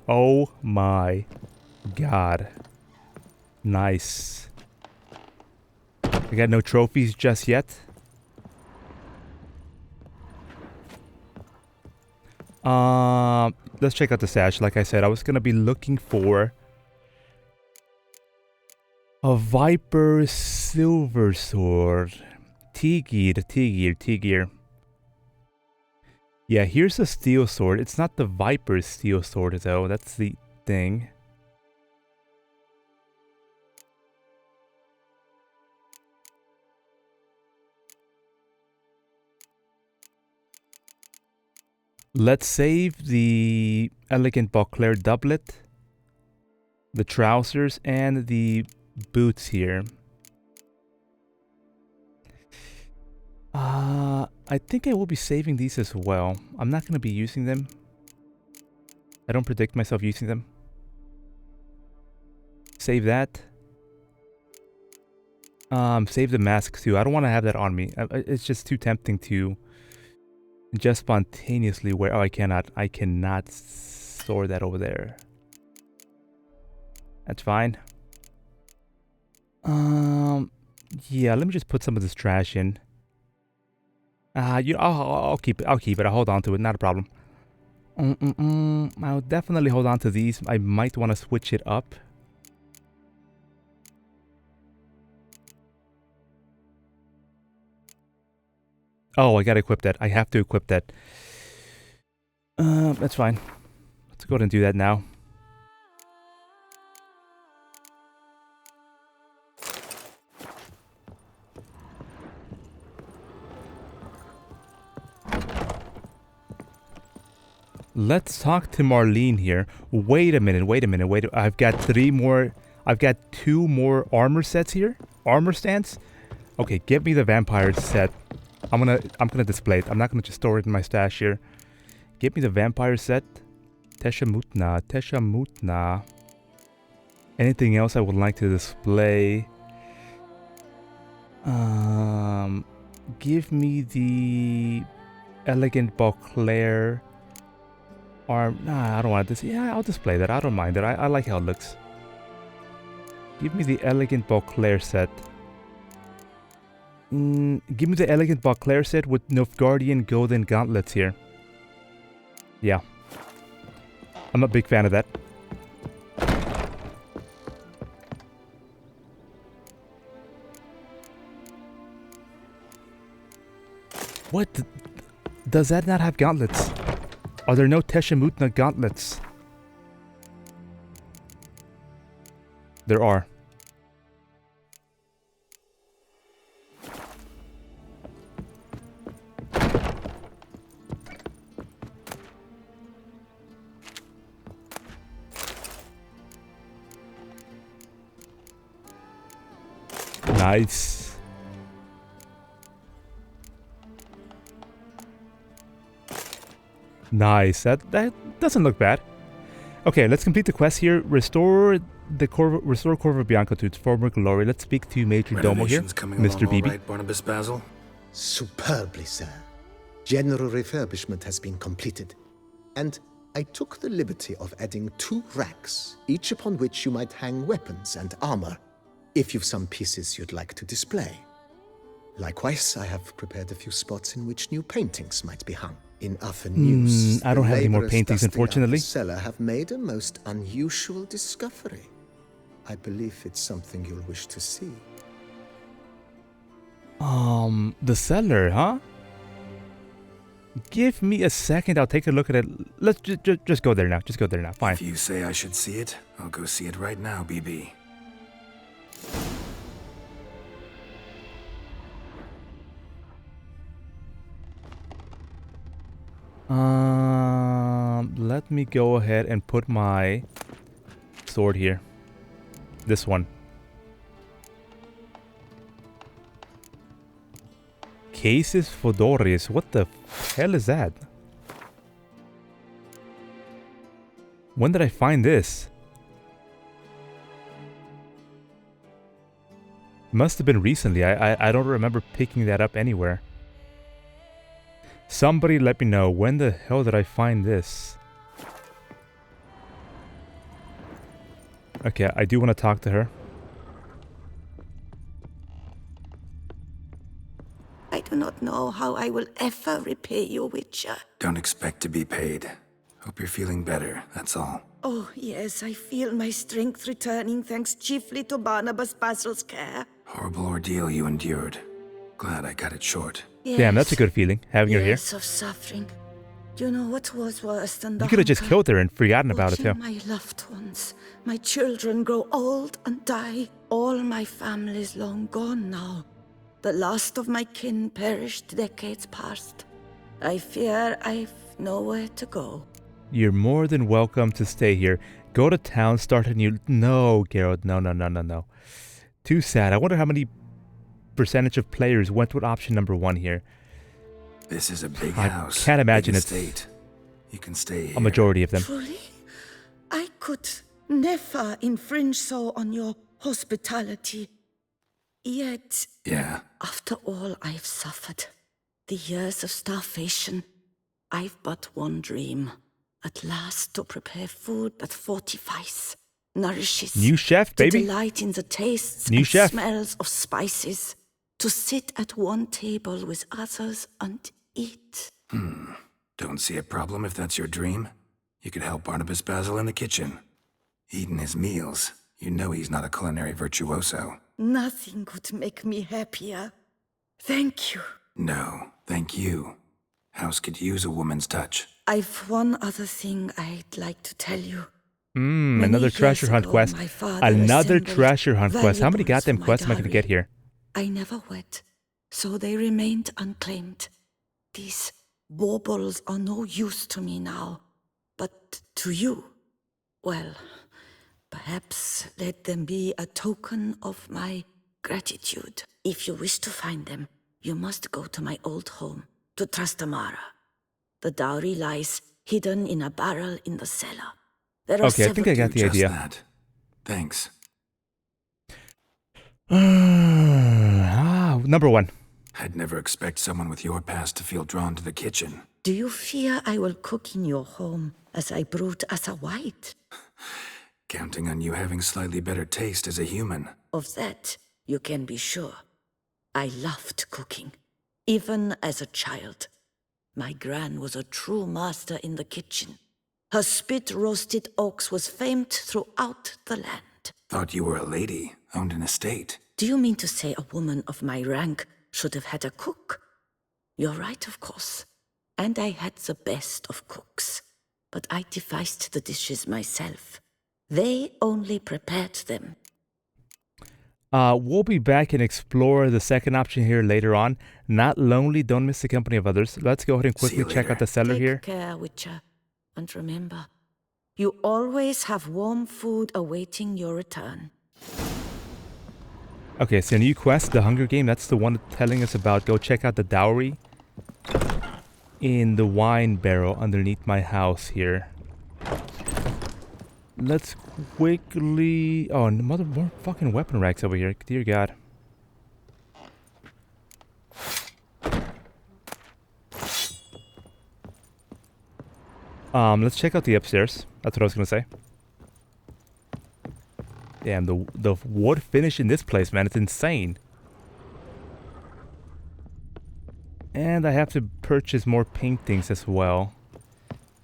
Oh my god. Nice. I got no trophies just yet. Let's check out the stash. Like I said, I was gonna be looking for a Viper Silver Sword. T-gear. Yeah, here's a steel sword. It's not the Viper steel sword though. That's the thing. Let's save the Elegant Beauclair doublet, the trousers, and the boots here. I think I will be saving these as well. I'm not going to be using them. I don't predict myself using them. Save that. Save the mask too. I don't want to have that on me. It's just too tempting to just spontaneously wear. Oh, I cannot store that over there. That's fine. Yeah, let me just put some of this trash in. I'll keep it. I'll hold on to it. Not a problem. I'll definitely hold on to these. I might want to switch it up. Oh, I gotta equip that. I have to equip that. That's fine. Let's go ahead and do that now. Let's talk to Marlene here. Wait a minute. I've got 2 more armor sets here. Armor stands. Okay, give me the vampire set. I'm gonna display it. I'm not gonna just store it in my stash here. Give me the vampire set. Tesha Mutna. Anything else I would like to display? Give me the elegant Beauclair arm. Nah, I don't want this. Yeah, I'll display that. I don't mind it. I like how it looks. Give me the elegant Beauclair set. Give me the elegant Beauclair set with Nilfgaardian golden gauntlets here. Yeah. I'm a big fan of that. What? Does that not have gauntlets? Are there no Tesha Mutna gauntlets? There are. Nice. Nice. That doesn't look bad. Okay, let's complete the quest here. Restore Corvo Bianco to its former glory. Let's speak to Major Domo here, Mr. Beebe. Right, Barnabas Basil? Superbly, sir. General refurbishment has been completed. And I took the liberty of adding 2 racks, each upon which you might hang weapons and armor, if you've some pieces you'd like to display. Likewise, I have prepared a few spots in which new paintings might be hung. In other news, I don't have any more paintings, unfortunately. The cellar have made a most unusual discovery. I believe it's something you'll wish to see. The cellar, huh? Give me a second. I'll take a look at it. Let's just go there now. Just go there now. Fine. If you say I should see it, I'll go see it right now, BB. Let me go ahead and put my sword here. This one. Cases Fodoris. What the hell is that? When did I find this? Must have been recently. I don't remember picking that up anywhere. Somebody let me know, when the hell did I find this? Okay, I do want to talk to her. I do not know how I will ever repay you, Witcher. Don't expect to be paid. Hope you're feeling better, that's all. Oh, yes, I feel my strength returning thanks chiefly to Barnabas Basil's care. Horrible ordeal you endured. Glad I cut it short. Yes. Damn, that's a good feeling, having her here. Years of suffering. Do you know what was worse than the You could have just killed her and forgotten about it, too. My loved ones, my children grow old and die. All my family's long gone now. The last of my kin perished decades past. I fear I've nowhere to go. You're more than welcome to stay here. Go to town, start a new... No, Geralt, no. Too sad. I wonder how many percentage of players went with option number 1 here. This is a big house. I can't imagine it's estate. You can stay here. A majority of them. Truly? I could never infringe so on your hospitality. Yet, yeah. After all I've suffered, the years of starvation, I've but one dream. At last to prepare food that fortifies, nourishes. New chef, baby. To delight in the tastes New and chef. smells of spices. To sit at one table with others and eat. Don't see a problem if that's your dream. You could help Barnabas Basil in the kitchen. Eating his meals. You know he's not a culinary virtuoso. Nothing could make me happier. Thank you. No, thank you. House could use a woman's touch. I've one other thing I'd like to tell you. Another treasure hunt quest. Another treasure hunt quest. How many goddamn quests am I going to get here? I never wed, so they remained unclaimed. These baubles are no use to me now, but to you, well, perhaps let them be a token of my gratitude. If you wish to find them, you must go to my old home, to Trastamara. The dowry lies hidden in a barrel in the cellar. Okay, I think I got the idea. That. Thanks. Number 1. I'd never expect someone with your past to feel drawn to the kitchen. Do you fear I will cook in your home as I brewed as a white? Counting on you having slightly better taste as a human. Of that, you can be sure. I loved cooking, even as a child. My gran was a true master in the kitchen. Her spit-roasted ox was famed throughout the land. Thought you were a lady, owned an estate. Do you mean to say a woman of my rank should have had a cook? You're right, of course. And I had the best of cooks. But I devised the dishes myself. They only prepared them. We'll be back and explore the second option here later on. Not lonely, don't miss the company of others. Let's go ahead and quickly check out the cellar here. Take care, Witcher. And remember, you always have warm food awaiting your return. Okay, so new quest, the Hunger Game. That's the one telling us about go check out the dowry in the wine barrel underneath my house here. Let's quickly... Oh, more fucking weapon racks over here. Dear God. Let's check out the upstairs. That's what I was gonna say. Damn, the wood finish in this place, man, it's insane. And I have to purchase more paintings as well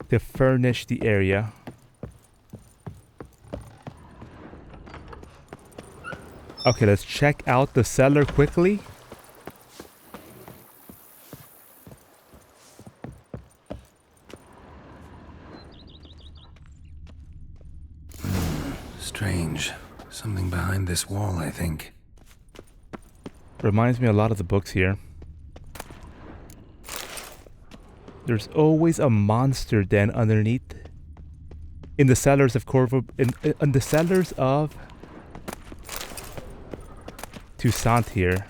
to furnish the area. Okay, let's check out the cellar quickly. Strange. Something behind this wall, I think. Reminds me a lot of the books here. There's always a monster den underneath. In the cellars of Corvo... In the cellars of... Toussaint here.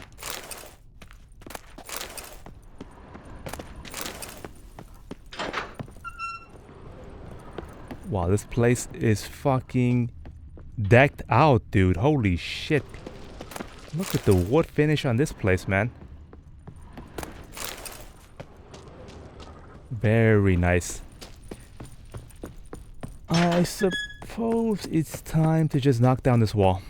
Wow, this place is fucking decked out, dude. Holy shit. Look at the wood finish on this place, man. Very nice. I suppose it's time to just knock down this wall.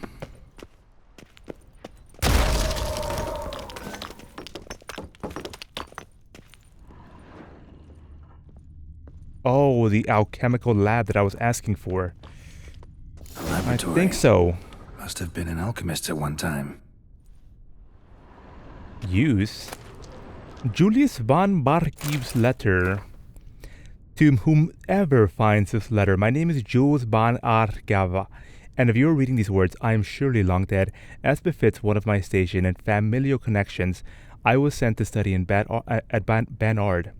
Oh, the alchemical lab that I was asking for. A laboratory. I think so. Must have been an alchemist at one time. Use Julius von Barkiv's letter. To whomever finds this letter, my name is Jules von Argava, and if you are reading these words, I am surely long dead. As befits one of my station and familial connections, I was sent to study in Banard,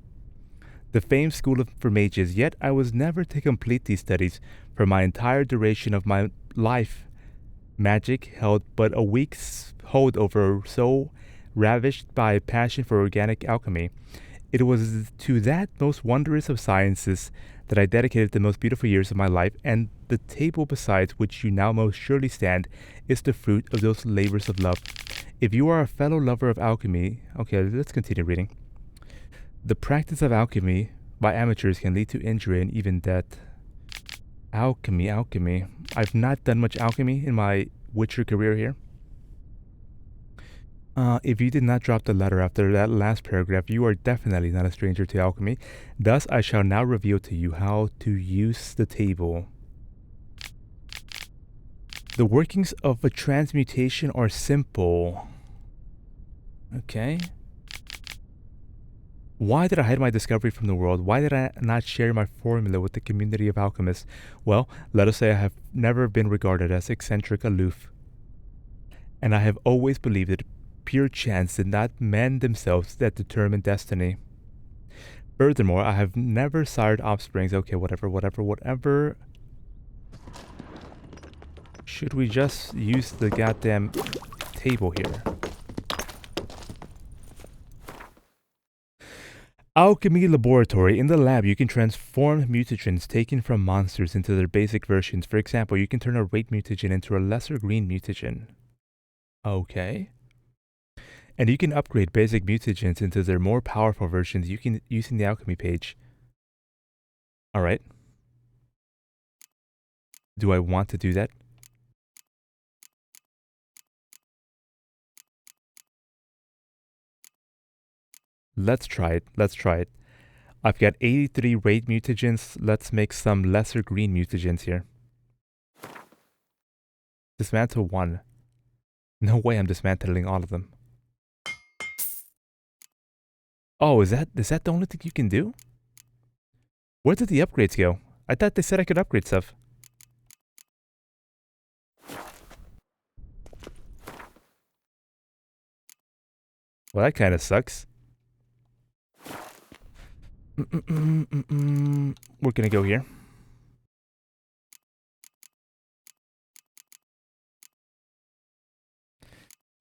the famed school for mages, yet I was never to complete these studies for my entire duration of my life. Magic held but a week's hold over, so ravished by a passion for organic alchemy. It was to that most wondrous of sciences that I dedicated the most beautiful years of my life, and the table beside which you now most surely stand is the fruit of those labors of love. If you are a fellow lover of alchemy... Okay, let's continue reading. The practice of alchemy by amateurs can lead to injury and even death. Alchemy. I've not done much alchemy in my Witcher career here. If you did not drop the letter after that last paragraph, you are definitely not a stranger to alchemy. Thus, I shall now reveal to you how to use the table. The workings of a transmutation are simple. Okay. Why did I hide my discovery from the world? Why did I not share my formula with the community of alchemists? Well, let us say I have never been regarded as eccentric, aloof. And I have always believed that pure chance did not men themselves that determine destiny. Furthermore, I have never sired offsprings. Okay, whatever. Should we just use the goddamn table here? Alchemy Laboratory. In the lab, you can transform mutagens taken from monsters into their basic versions. For example, you can turn a red mutagen into a lesser green mutagen. Okay. And you can upgrade basic mutagens into their more powerful versions using the alchemy page. Alright. Do I want to do that? Let's try it. I've got 83 red mutagens. Let's make some lesser green mutagens here. Dismantle 1. No way I'm dismantling all of them. Oh, is that the only thing you can do? Where did the upgrades go? I thought they said I could upgrade stuff. Well, that kind of sucks. We're gonna go here.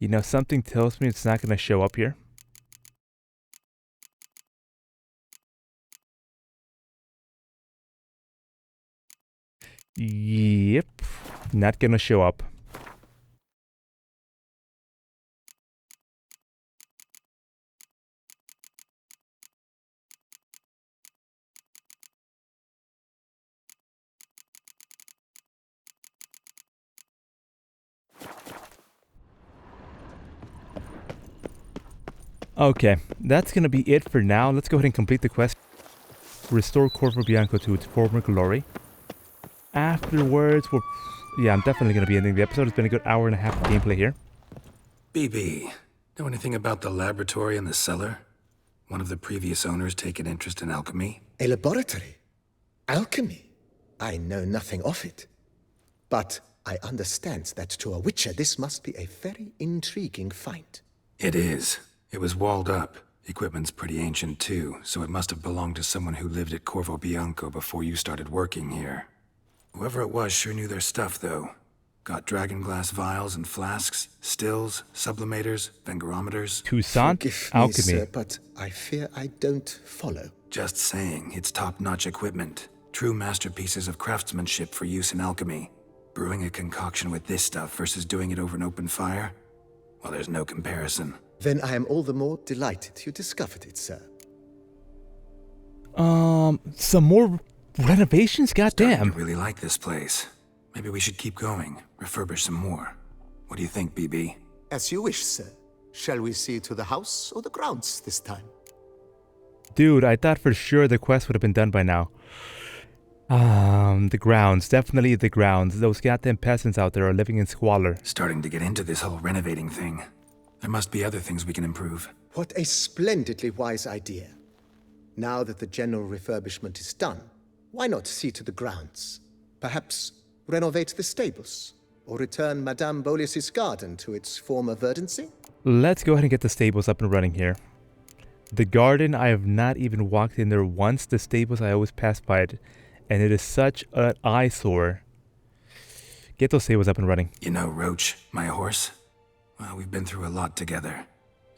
You know, something tells me it's not gonna show up here. Yep, not gonna show up. Okay, that's gonna be it for now. Let's go ahead and complete the quest. Restore Corvo Bianco to its former glory. Afterwards, I'm definitely gonna be ending the episode. It's been a good hour and a half of gameplay here. BB, know anything about the laboratory in the cellar? One of the previous owners take an interest in alchemy? A laboratory? Alchemy? I know nothing of it. But I understand that to a witcher this must be a very intriguing find. It is. It was walled up. Equipment's pretty ancient too, so it must have belonged to someone who lived at Corvo Bianco before you started working here. Whoever it was sure knew their stuff, though. Got dragonglass vials and flasks, stills, sublimators, vengerometers. Toussaint Alchemy. Sir, but I fear I don't follow. Just saying, it's top-notch equipment. True masterpieces of craftsmanship for use in alchemy. Brewing a concoction with this stuff versus doing it over an open fire? Well, there's no comparison. Then I am all the more delighted you discovered it, sir. Some more renovations? Goddamn. I really like this place. Maybe we should keep going, refurbish some more. What do you think, BB? As you wish, sir. Shall we see to the house or the grounds this time? Dude, I thought for sure the quest would have been done by now. The grounds. Definitely the grounds. Those goddamn peasants out there are living in squalor. Starting to get into this whole renovating thing. There must be other things we can improve. What a splendidly wise idea. Now that the general refurbishment is done, why not see to the grounds? Perhaps renovate the stables, or return Madame Bolis's garden to its former verdancy? Let's go ahead and get the stables up and running here. The garden, I have not even walked in there once. The stables, I always pass by it, and it is such an eyesore. Get those stables up and running. You know, Roach, my horse? Well, we've been through a lot together.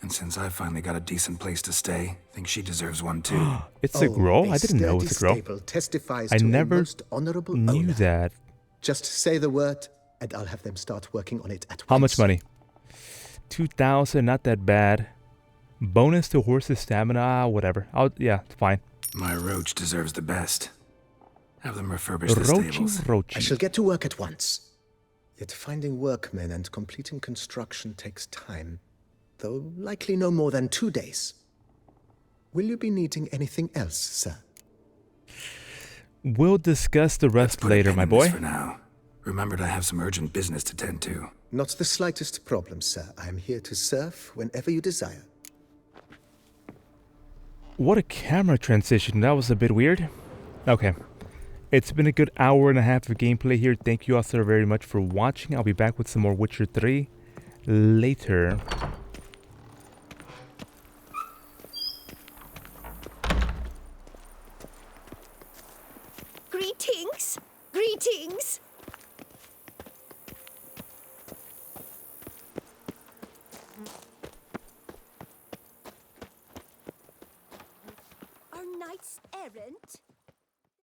And since I finally got a decent place to stay, I think she deserves one too. It's a grow? I didn't know it was a grow. I never knew that. Just say the word, and I'll have them start working on it at once. How much money? 2,000, not that bad. Bonus to horse's stamina, whatever. Yeah, it's fine. My Roach deserves the best. Have them refurbish the stables. I shall get to work at once. Yet finding workmen and completing construction takes time, though likely no more than 2 days. Will you be needing anything else, sir? We'll discuss the rest later, my boy. For now. Remembered I have some urgent business to tend to. Not the slightest problem, sir. I am here to serve whenever you desire. What a camera transition. That was a bit weird. Okay. It's been a good hour and a half of gameplay here. Thank you all so very much for watching. I'll be back with some more Witcher 3 later. Greetings! Greetings! Our knight's errant?